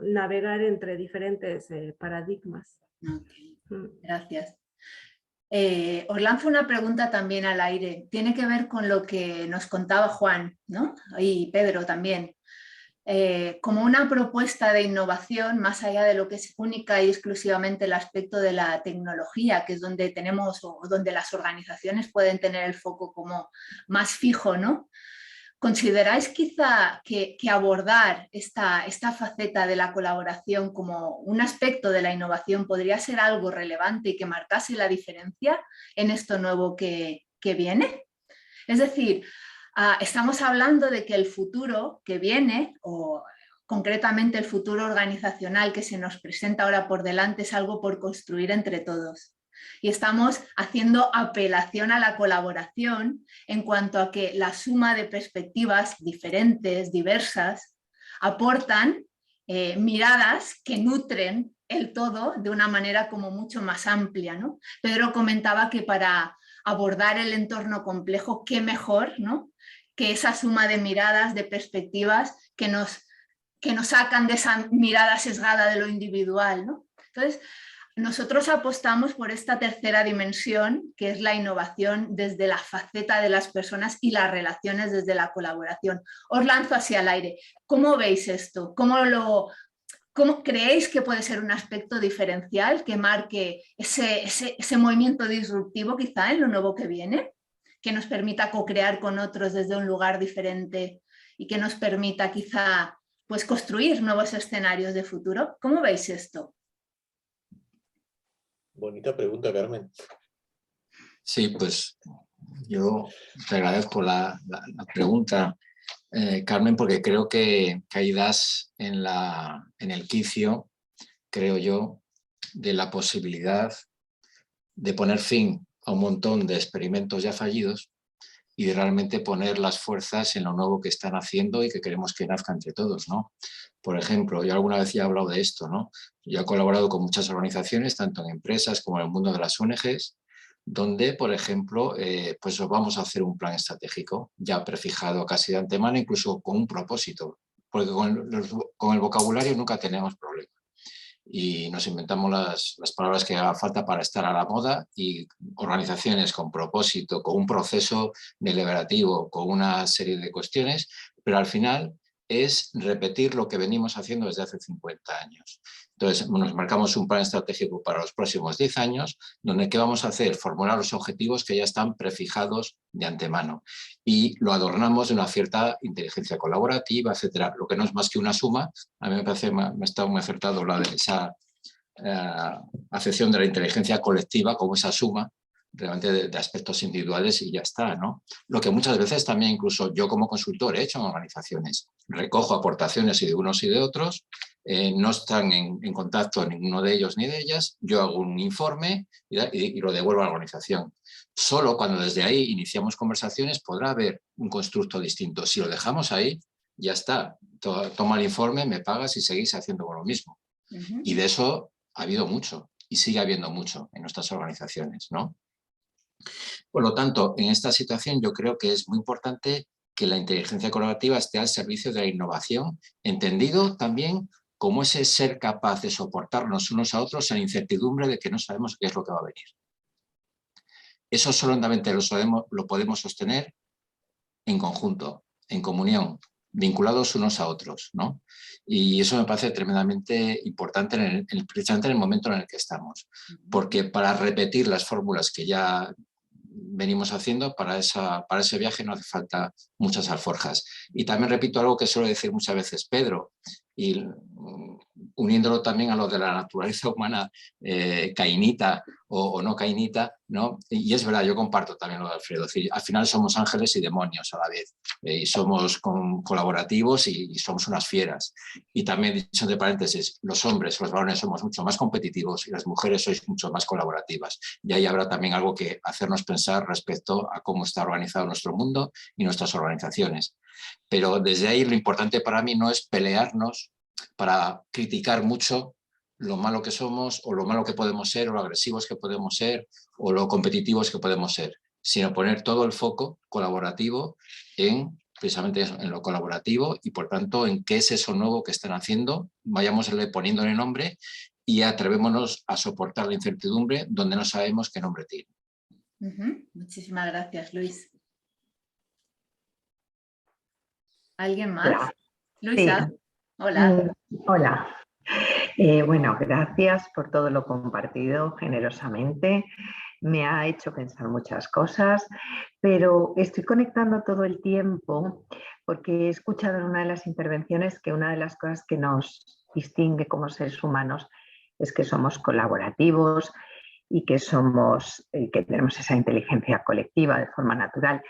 navegar entre diferentes paradigmas. Okay. Gracias. Os lanzo una pregunta también al aire. Tiene que ver con lo que nos contaba Juan, ¿no? Y Pedro también. Como una propuesta de innovación más allá de lo que es única y exclusivamente el aspecto de la tecnología, que es donde tenemos o donde las organizaciones pueden tener el foco como más fijo, ¿no? ¿Consideráis quizá que abordar esta faceta de la colaboración como un aspecto de la innovación podría ser algo relevante y que marcase la diferencia en esto nuevo que viene? Es decir, estamos hablando de que el futuro que viene, o concretamente el futuro organizacional que se nos presenta ahora por delante, es algo por construir entre todos. Y estamos haciendo apelación a la colaboración en cuanto a que la suma de perspectivas diferentes, diversas, aportan miradas que nutren el todo de una manera como mucho más amplia, ¿no? Pedro comentaba que para abordar el entorno complejo, qué mejor, ¿no?, que esa suma de miradas, de perspectivas que nos sacan de esa mirada sesgada de lo individual, ¿no? Entonces, nosotros apostamos por esta tercera dimensión, que es la innovación desde la faceta de las personas y las relaciones desde la colaboración. Os lanzo así al aire. ¿Cómo veis esto? ¿Cómo creéis que puede ser un aspecto diferencial que marque ese movimiento disruptivo quizá en lo nuevo que viene? Que nos permita co-crear con otros desde un lugar diferente y que nos permita quizá pues, construir nuevos escenarios de futuro. ¿Cómo veis esto? Bonita pregunta, Carmen. Sí, pues yo te agradezco la pregunta, Carmen, porque creo que ahí das en el quicio, creo yo, de la posibilidad de poner fin a un montón de experimentos ya fallidos y de realmente poner las fuerzas en lo nuevo que están haciendo y que queremos que nazca entre todos, ¿no? Por ejemplo, yo alguna vez ya he hablado de esto, ¿no? Yo he colaborado con muchas organizaciones, tanto en empresas como en el mundo de las ONGs, donde, por ejemplo, pues vamos a hacer un plan estratégico ya prefijado casi de antemano, incluso con un propósito, porque con el vocabulario nunca tenemos problema. Y nos inventamos las palabras que haga falta para estar a la moda, y organizaciones con propósito, con un proceso deliberativo, con una serie de cuestiones, pero al final es repetir lo que venimos haciendo desde hace 50 años. Entonces nos marcamos un plan estratégico para los próximos 10 años, donde ¿qué vamos a hacer? Formular los objetivos que ya están prefijados de antemano y lo adornamos de una cierta inteligencia colaborativa, etcétera. Lo que no es más que una suma. A mí me parece, me ha estado muy acertado esa acepción de la inteligencia colectiva como esa suma realmente de aspectos individuales y ya está, ¿no? Lo que muchas veces también incluso yo como consultor he hecho en organizaciones. Recojo aportaciones y de unos y de otros, no están en contacto ninguno de ellos ni de ellas, yo hago un informe y lo devuelvo a la organización. Solo cuando desde ahí iniciamos conversaciones podrá haber un constructo distinto. Si lo dejamos ahí, ya está. Toma el informe, me pagas y seguís haciendo con lo mismo. Y de eso ha habido mucho y sigue habiendo mucho en nuestras organizaciones, ¿no? Por lo tanto, en esta situación yo creo que es muy importante que la inteligencia colaborativa esté al servicio de la innovación, entendido también como ese ser capaz de soportarnos unos a otros en la incertidumbre de que no sabemos qué es lo que va a venir. Eso solamente lo podemos sostener en conjunto, en comunión, vinculados unos a otros, ¿no? Y eso me parece tremendamente importante precisamente en el momento en el que estamos, porque para repetir las fórmulas que ya venimos haciendo, para ese viaje no hace falta muchas alforjas. Y también repito algo que suele decir muchas veces Pedro, y uniéndolo también a lo de la naturaleza humana cainita o no cainita, ¿no? Y es verdad, yo comparto también lo de Alfredo, es decir, al final somos ángeles y demonios a la vez, y somos colaborativos y somos unas fieras. Y también, dicho entre paréntesis, los hombres, los varones somos mucho más competitivos y las mujeres sois mucho más colaborativas. Y ahí habrá también algo que hacernos pensar respecto a cómo está organizado nuestro mundo y nuestras organizaciones. Pero desde ahí lo importante para mí no es pelearnos para criticar mucho lo malo que somos o lo malo que podemos ser o lo agresivos que podemos ser o lo competitivos que podemos ser, sino poner todo el foco colaborativo precisamente en lo colaborativo y por tanto en qué es eso nuevo que están haciendo, vayámosle poniéndole nombre y atrevémonos a soportar la incertidumbre donde no sabemos qué nombre tiene. Muchísimas gracias, Luis. ¿Alguien más? Hola. Luisa, Sí. hola. Hola. Bueno, gracias por todo lo compartido generosamente. Me ha hecho pensar muchas cosas, pero estoy conectando todo el tiempo porque he escuchado en una de las intervenciones que una de las cosas que nos distingue como seres humanos es que somos colaborativos y que tenemos esa inteligencia colectiva de forma natural.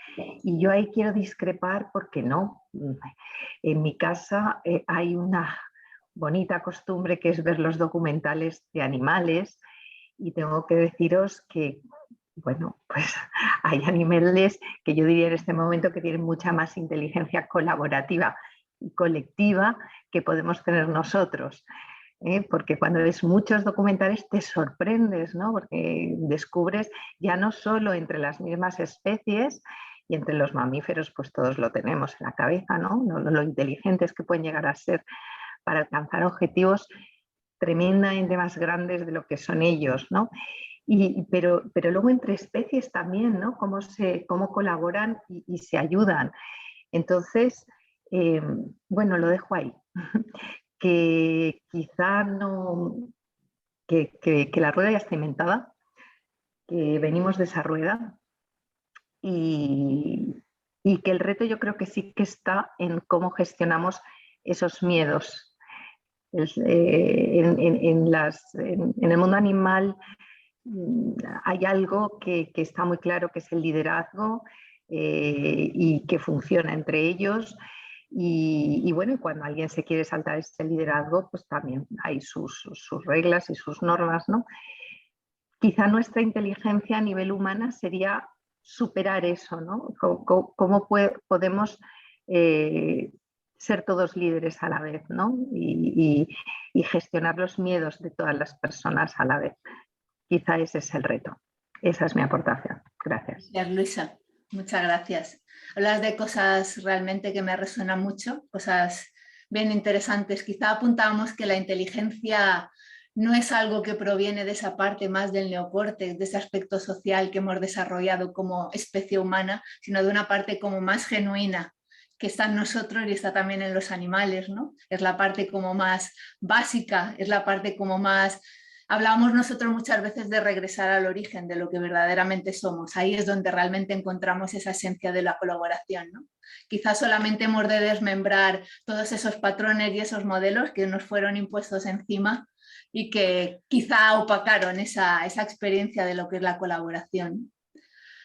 Y yo ahí quiero discrepar porque no. En mi casa hay una bonita costumbre que es ver los documentales de animales y tengo que deciros que, bueno, pues hay animales que yo diría en este momento que tienen mucha más inteligencia colaborativa y colectiva que podemos tener nosotros. Porque cuando ves muchos documentales te sorprendes, ¿no? Porque descubres ya no solo entre las mismas especies y entre los mamíferos, pues todos lo tenemos en la cabeza, ¿no? Lo inteligentes que pueden llegar a ser para alcanzar objetivos tremendamente más grandes de lo que son ellos, ¿no? Pero luego entre especies también, ¿no? Cómo colaboran y se ayudan. Entonces, bueno, lo dejo ahí. Que quizá no, que la rueda ya está inventada, que venimos de esa rueda y que el reto yo creo que sí que está en cómo gestionamos esos miedos. En el mundo animal hay algo que está muy claro, que es el liderazgo y que funciona entre ellos. Y bueno, cuando alguien se quiere saltar ese liderazgo, pues también hay sus reglas y sus normas, ¿no? Quizá nuestra inteligencia a nivel humana sería superar eso, ¿no? ¿Cómo podemos ser todos líderes a la vez, ¿no? Y gestionar los miedos de todas las personas a la vez. Quizá ese es el reto. Esa es mi aportación. Gracias. Gracias, Luisa. Muchas gracias. Hablas de cosas realmente que me resuenan mucho, cosas bien interesantes. Quizá apuntábamos que la inteligencia no es algo que proviene de esa parte más del neocórtex, de ese aspecto social que hemos desarrollado como especie humana, sino de una parte como más genuina que está en nosotros y está también en los animales, ¿no? Es la parte como más básica, es la parte como más... Hablábamos nosotros muchas veces de regresar al origen de lo que verdaderamente somos. Ahí es donde realmente encontramos esa esencia de la colaboración, ¿no? Quizás solamente hemos de desmembrar todos esos patrones y esos modelos que nos fueron impuestos encima y que quizá opacaron esa experiencia de lo que es la colaboración.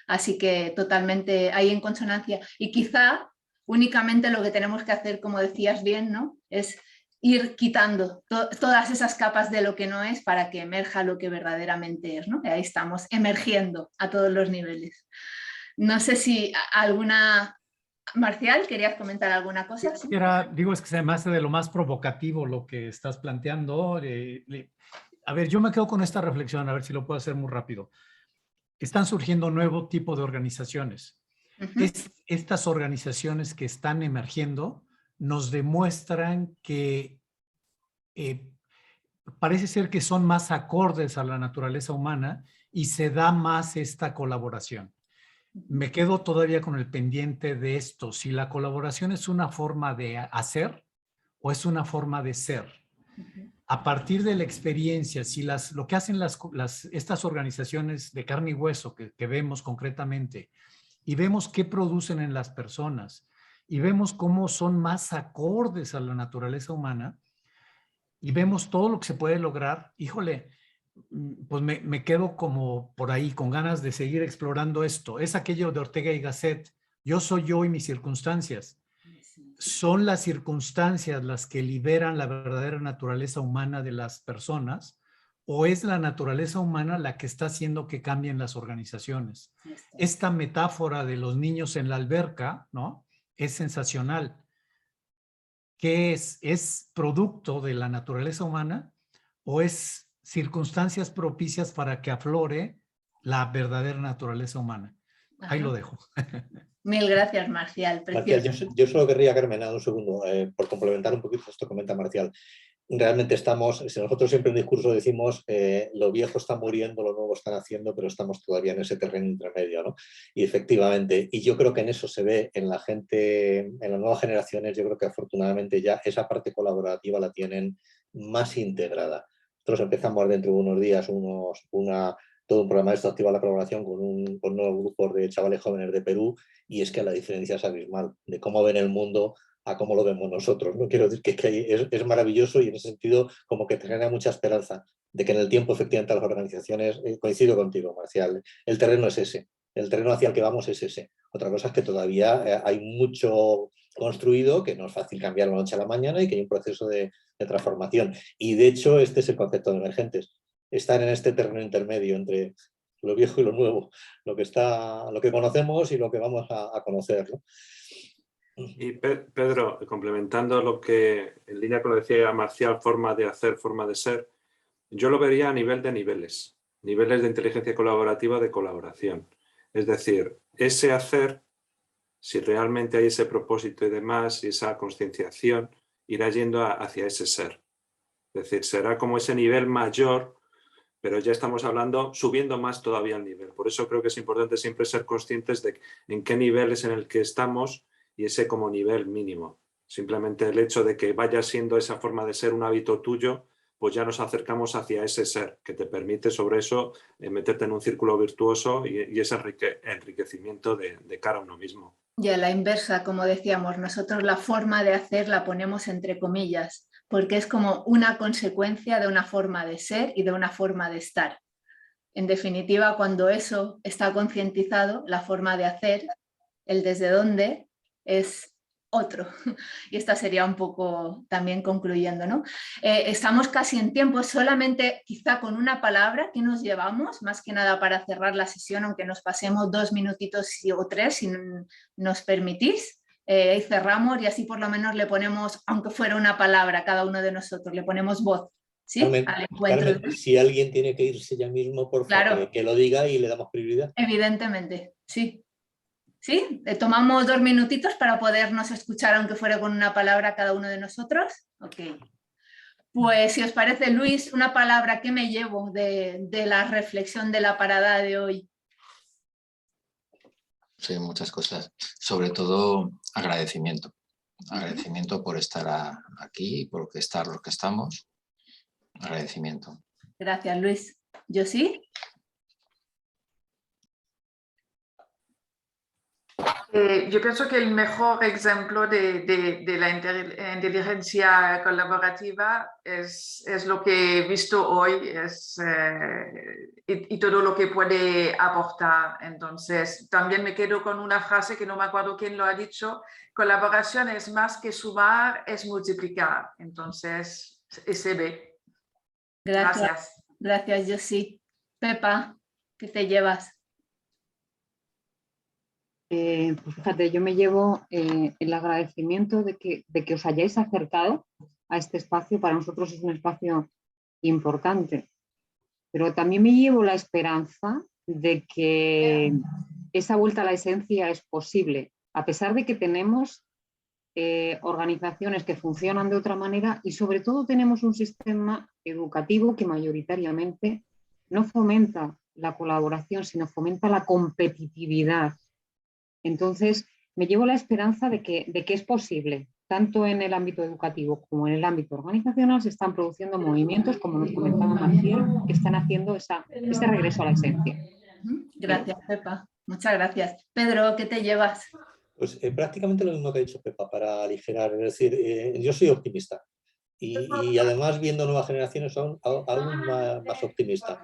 Así que totalmente ahí en consonancia. Y quizá únicamente lo que tenemos que hacer, como decías bien, ¿no? Es ir quitando todas esas capas de lo que no es para que emerja lo que verdaderamente es, ¿no? Y ahí estamos emergiendo a todos los niveles. No sé si alguna... Marcial, ¿querías comentar alguna cosa? Es que se me hace de lo más provocativo lo que estás planteando. A ver, yo me quedo con esta reflexión, a ver si lo puedo hacer muy rápido. Están surgiendo nuevo tipo de organizaciones. Estas organizaciones que están emergiendo nos demuestran que parece ser que son más acordes a la naturaleza humana y se da más esta colaboración. Me quedo todavía con el pendiente de esto, si la colaboración es una forma de hacer o es una forma de ser. A partir de la experiencia, si lo que hacen estas organizaciones de carne y hueso que vemos concretamente y vemos qué producen en las personas y vemos cómo son más acordes a la naturaleza humana y vemos todo lo que se puede lograr, híjole, pues me quedo como por ahí con ganas de seguir explorando esto. Es aquello de Ortega y Gasset, yo soy yo y mis circunstancias. ¿Son las circunstancias las que liberan la verdadera naturaleza humana de las personas o es la naturaleza humana la que está haciendo que cambien las organizaciones? Esta metáfora de los niños en la alberca, ¿no? Es sensacional. ¿Qué es? ¿Es producto de la naturaleza humana o es circunstancias propicias para que aflore la verdadera naturaleza humana? Ahí lo dejo. Mil gracias, Marcial. Marcial, yo solo querría, Carmen, un segundo, por complementar un poquito esto que comenta Marcial. realmente estamos, si nosotros siempre en el discurso decimos lo viejo está muriendo, lo nuevo está naciendo, pero estamos todavía en ese terreno intermedio, ¿no? Y efectivamente, y yo creo que en eso se ve en la gente, en las nuevas generaciones, yo creo que afortunadamente ya esa parte colaborativa la tienen más integrada. Nosotros empezamos dentro de unos días todo un programa de esto activa la colaboración con unos grupos de chavales jóvenes de Perú, y es que la diferencia es abismal de cómo ven el mundo a cómo lo vemos nosotros, ¿no? Quiero decir que es maravilloso, y en ese sentido como que te genera mucha esperanza de que en el tiempo efectivamente las organizaciones, coincido contigo, Marcial, el terreno es ese, el terreno hacia el que vamos es ese. Otra cosa es que todavía hay mucho construido, que no es fácil cambiar de la noche a la mañana y que hay un proceso de transformación. Y de hecho este es el concepto de emergentes, estar en este terreno intermedio entre lo viejo y lo nuevo, lo que conocemos y lo que vamos a conocer, ¿no? Y Pedro, complementando lo que en línea con lo que decía Marcial, forma de hacer, forma de ser, yo lo vería a nivel de niveles de inteligencia colaborativa, de colaboración. Es decir, ese hacer, si realmente hay ese propósito y demás, y esa concienciación, irá yendo hacia ese ser. Es decir, será como ese nivel mayor, pero ya estamos hablando, subiendo más todavía el nivel. Por eso creo que es importante siempre ser conscientes de en qué nivel es en el que estamos, y ese como nivel mínimo. Simplemente el hecho de que vaya siendo esa forma de ser un hábito tuyo, pues ya nos acercamos hacia ese ser, que te permite sobre eso meterte en un círculo virtuoso y ese enriquecimiento de cara a uno mismo. Y a la inversa, como decíamos, nosotros la forma de hacer la ponemos entre comillas, porque es como una consecuencia de una forma de ser y de una forma de estar. En definitiva, cuando eso está concientizado, la forma de hacer, el desde dónde, es otro. Y esta sería un poco también concluyendo, ¿no? Estamos casi en tiempo, solamente quizá con una palabra que nos llevamos, más que nada para cerrar la sesión, aunque nos pasemos 2 minutitos o 3, si nos permitís. Y cerramos, y así por lo menos le ponemos, aunque fuera una palabra a cada uno de nosotros, le ponemos voz, ¿sí? Carmen, Al encuentro. Carmen, si alguien tiene que irse ya mismo, por favor, Claro. que lo diga y le damos prioridad. Evidentemente, sí. ¿Sí? Tomamos 2 minutitos para podernos escuchar, aunque fuera con una palabra cada uno de nosotros. Ok. Pues si os parece, Luis, una palabra que me llevo de la reflexión de la parada de hoy. Sí, muchas cosas. Sobre todo agradecimiento. Agradecimiento por estar aquí, por estar los que estamos. Agradecimiento. Gracias, Luis. ¿Yo sí? Yo pienso que el mejor ejemplo de la inteligencia colaborativa es lo que he visto hoy y todo lo que puede aportar. Entonces, también me quedo con una frase que no me acuerdo quién lo ha dicho: colaboración es más que sumar, es multiplicar. Entonces, se ve. Gracias. Gracias, yo sí. Pepa, ¿qué te llevas? Pues fíjate, yo me llevo el agradecimiento de que os hayáis acercado a este espacio. Para nosotros es un espacio importante, pero también me llevo la esperanza de que esa vuelta a la esencia es posible, a pesar de que tenemos organizaciones que funcionan de otra manera, y sobre todo tenemos un sistema educativo que mayoritariamente no fomenta la colaboración, sino fomenta la competitividad. Entonces, me llevo la esperanza de que es posible. Tanto en el ámbito educativo como en el ámbito organizacional se están produciendo movimientos, como nos comentaba Marcial, que están haciendo ese regreso a la esencia. Gracias, Pepa. Muchas gracias. Pedro, ¿qué te llevas? Pues prácticamente lo mismo que ha dicho Pepa, para aligerar. Es decir, yo soy optimista. Y además, viendo nuevas generaciones, aún más optimista.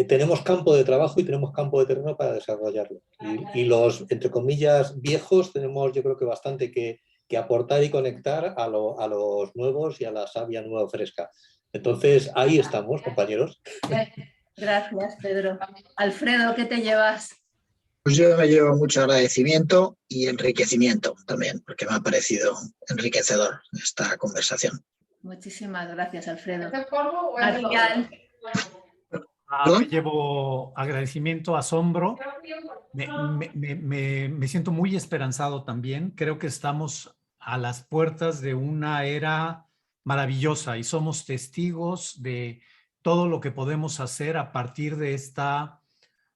Tenemos campo de trabajo y tenemos campo de terreno para desarrollarlo. Y los, entre comillas, viejos, tenemos yo creo que bastante que aportar y conectar a los nuevos y a la savia nueva fresca. Entonces, ahí estamos, compañeros. Gracias, Pedro. Alfredo, ¿qué te llevas? Pues yo me llevo mucho agradecimiento y enriquecimiento también, porque me ha parecido enriquecedor esta conversación. Muchísimas gracias, Alfredo. Me llevo agradecimiento, asombro. Me siento muy esperanzado también. Creo que estamos a las puertas de una era maravillosa y somos testigos de todo lo que podemos hacer a partir de esta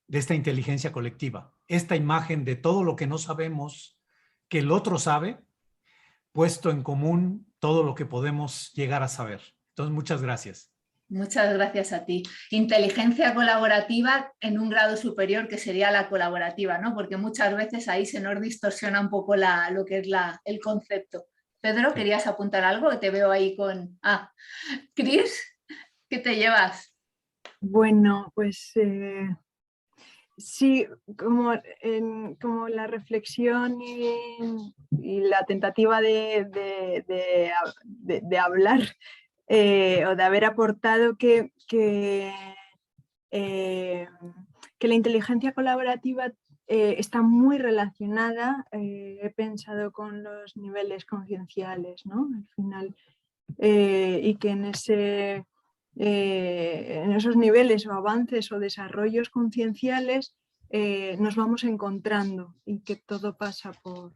inteligencia colectiva. Esta imagen de todo lo que no sabemos, que el otro sabe, puesto en común todo lo que podemos llegar a saber. Entonces, muchas gracias. Muchas gracias a ti. Inteligencia colaborativa en un grado superior, que sería la colaborativa, ¿no? Porque muchas veces ahí se nos distorsiona un poco lo que es el concepto. Pedro, ¿querías apuntar algo? Que te veo ahí con... Cris, ¿qué te llevas? Bueno, pues sí, como la reflexión y la tentativa de hablar o de haber aportado que la inteligencia colaborativa está muy relacionada, he pensado, con los niveles concienciales, ¿no? Al final, y que en esos niveles o avances o desarrollos concienciales nos vamos encontrando, y que todo pasa por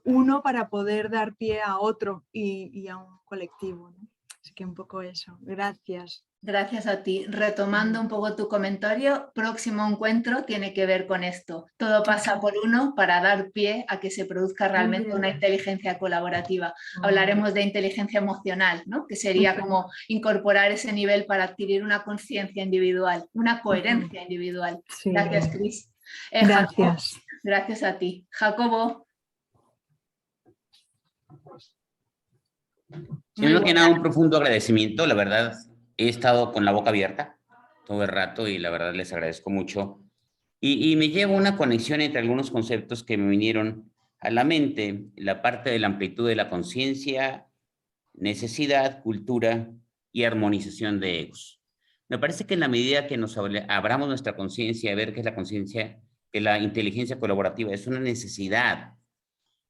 uno para poder dar pie a otro y a un colectivo, ¿no? Así que un poco eso. Gracias. Gracias a ti. Retomando un poco tu comentario, próximo encuentro tiene que ver con esto. Todo pasa por uno para dar pie a que se produzca realmente una inteligencia colaborativa. Hablaremos de inteligencia emocional, ¿no? Que sería como incorporar ese nivel para adquirir una conciencia individual, una coherencia individual. Sí. Gracias, Cris. Gracias. Jacobo, gracias a ti. Jacobo. Primero que nada, un profundo agradecimiento. La verdad, he estado con la boca abierta todo el rato y la verdad les agradezco mucho. Y me llevo una conexión entre algunos conceptos que me vinieron a la mente: la parte de la amplitud de la conciencia, necesidad, cultura y armonización de egos. Me parece que en la medida que nos abramos nuestra conciencia a ver qué es la conciencia, que la inteligencia colaborativa es una necesidad,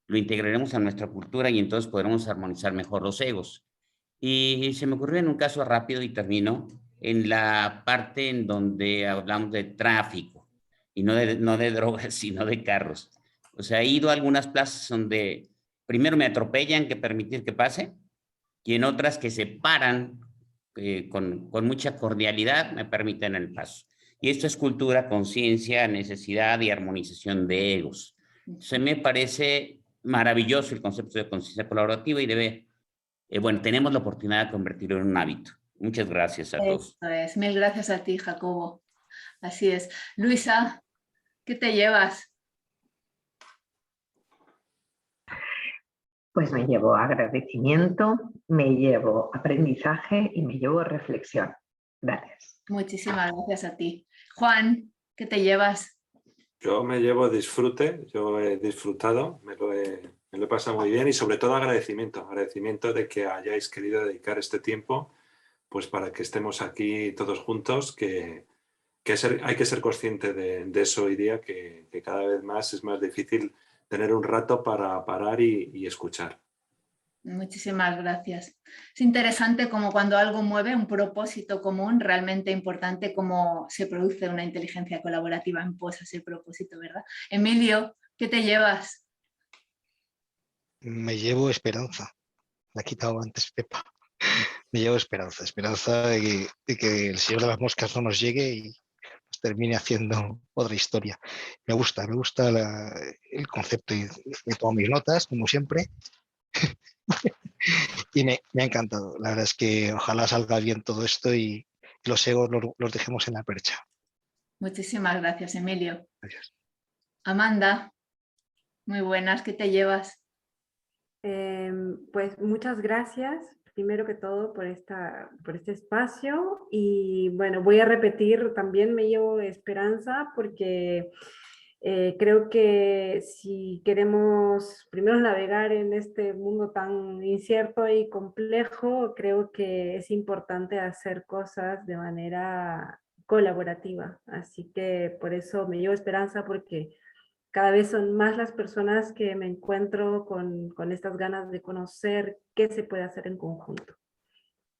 lo integraremos a nuestra cultura y entonces podremos armonizar mejor los egos. Y se me ocurrió en un caso rápido y termino, en la parte en donde hablamos de tráfico, y no de drogas, sino de carros. O sea, he ido a algunas plazas donde primero me atropellan que permitir que pase, y en otras que se paran con mucha cordialidad, me permiten el paso. Y esto es cultura, conciencia, necesidad y armonización de egos. Se me parece maravilloso el concepto de conciencia colaborativa y bueno, tenemos la oportunidad de convertirlo en un hábito. Muchas gracias a todos. Eso es. Mil gracias a ti, Jacobo. Así es. Luisa, ¿qué te llevas? Pues me llevo agradecimiento, me llevo aprendizaje y me llevo reflexión. Gracias. Muchísimas gracias a ti. Juan, ¿qué te llevas? Yo me llevo disfrute, yo he disfrutado, me lo he pasado muy bien y sobre todo agradecimiento de que hayáis querido dedicar este tiempo pues para que estemos aquí todos juntos, que hay que ser consciente de eso hoy día, que cada vez más es más difícil tener un rato para parar y escuchar. Muchísimas gracias. Es interesante como cuando algo mueve un propósito común realmente importante, cómo se produce una inteligencia colaborativa en pos a ese propósito, ¿verdad? Emilio, ¿qué te llevas? Me llevo esperanza. La ha quitado antes Pepa. Me llevo esperanza de que el Señor de las Moscas no nos llegue y nos termine haciendo otra historia. Me gusta el concepto y tomo mis notas, como siempre. Y me ha encantado. La verdad es que ojalá salga bien todo esto y los egos los dejemos en la percha. Muchísimas gracias, Emilio. Gracias. Amanda, muy buenas, ¿qué te llevas? Pues muchas gracias, primero que todo, por este espacio. Y bueno, voy a repetir, también me llevo esperanza porque creo que si queremos primero navegar en este mundo tan incierto y complejo, creo que es importante hacer cosas de manera colaborativa. Así que por eso me llevo esperanza, porque cada vez son más las personas que me encuentro con estas ganas de conocer qué se puede hacer en conjunto.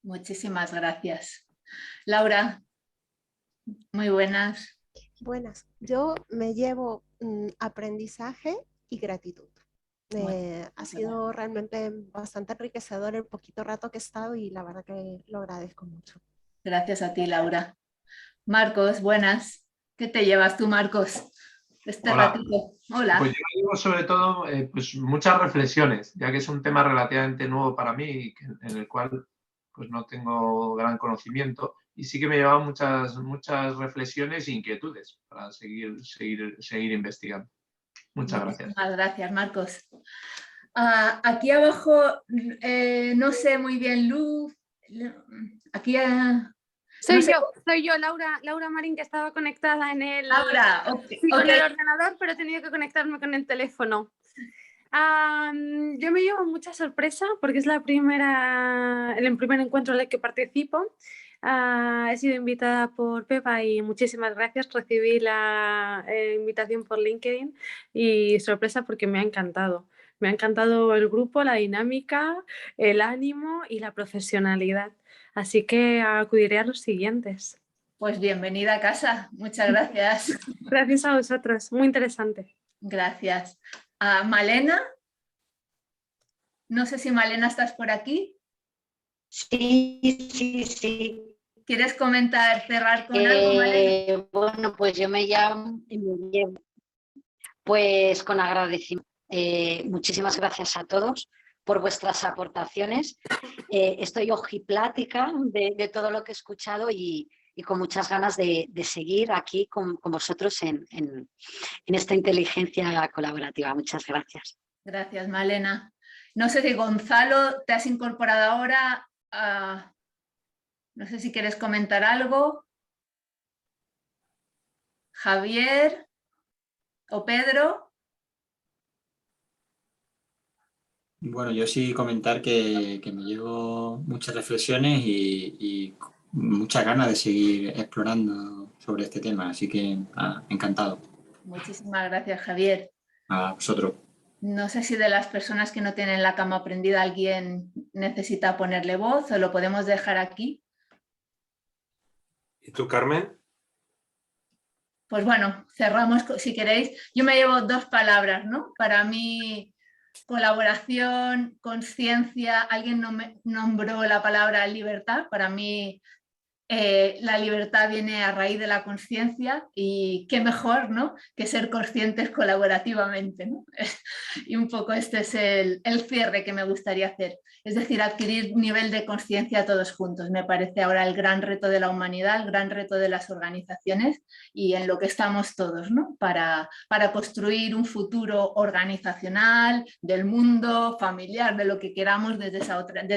Muchísimas gracias. Laura, muy buenas. Buenas. Yo me llevo aprendizaje y gratitud. Ha sido realmente bastante enriquecedor el poquito rato que he estado y la verdad que lo agradezco mucho. Gracias a ti, Laura. Marcos, buenas. ¿Qué te llevas tú, Marcos? Este Hola. ratito. Hola. Pues yo digo sobre todo pues muchas reflexiones, ya que es un tema relativamente nuevo para mí y en el cual pues no tengo gran conocimiento, y sí que me llevan muchas reflexiones e inquietudes para seguir investigando. Muchas gracias. Muchísimas gracias, Marcos. Aquí abajo, no sé muy bien, Luz. Aquí Soy no sé. yo, Laura Marín, que estaba conectada en el, Laura, sí, con el ordenador, pero he tenido que conectarme con el teléfono. Yo me llevo mucha sorpresa porque es el primer encuentro en el que participo. He sido invitada por Pepa y muchísimas gracias. Recibí la invitación por LinkedIn y sorpresa porque me ha encantado. Me ha encantado el grupo, la dinámica, el ánimo y la profesionalidad. Así que acudiré a los siguientes. Pues bienvenida a casa. Muchas gracias. Gracias a vosotros. Muy interesante. Gracias. Malena. No sé si Malena estás por aquí. Sí. ¿Quieres comentar, cerrar con algo, Malena? Bueno, pues yo me llevo pues con agradecimiento. Muchísimas gracias a todos por vuestras aportaciones. Estoy ojiplática de todo lo que he escuchado y con muchas ganas de seguir aquí con vosotros en esta inteligencia colaborativa. Muchas gracias. Gracias, Malena. No sé si Gonzalo, te has incorporado ahora. No sé si quieres comentar algo. Javier o Pedro. Bueno, yo sí comentar que me llevo muchas reflexiones y muchas ganas de seguir explorando sobre este tema, así que encantado. Muchísimas gracias, Javier. A vosotros. No sé si de las personas que no tienen la cama prendida alguien necesita ponerle voz o lo podemos dejar aquí. ¿Y tú, Carmen? Pues bueno, cerramos si queréis. Yo me llevo 2 palabras, ¿no? Para mí, colaboración, conciencia. Alguien nombró la palabra libertad. Para mí, la libertad viene a raíz de la conciencia y qué mejor, ¿no?, que ser conscientes colaborativamente, ¿no? Y un poco este es el cierre que me gustaría hacer. Es decir, adquirir nivel de conciencia todos juntos. Me parece ahora el gran reto de la humanidad, el gran reto de las organizaciones y en lo que estamos todos, ¿no?, para construir un futuro organizacional, del mundo, familiar, de lo que queramos desde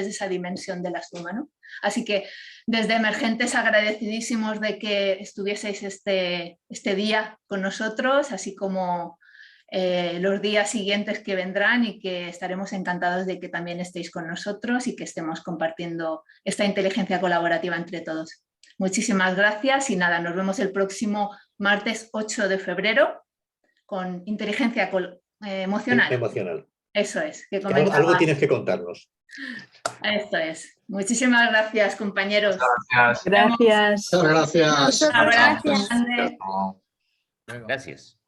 esa dimensión de la suma, ¿no? Así que desde Emergentes agradecidísimos de que estuvieseis este día con nosotros, así como los días siguientes que vendrán, y que estaremos encantados de que también estéis con nosotros y que estemos compartiendo esta inteligencia colaborativa entre todos. Muchísimas gracias y nada, nos vemos el próximo martes 8 de febrero con inteligencia emocional. Eso es. Que algo tienes que contarnos. Esto es. Muchísimas gracias, compañeros. Gracias. Gracias. Un abrazo. Gracias.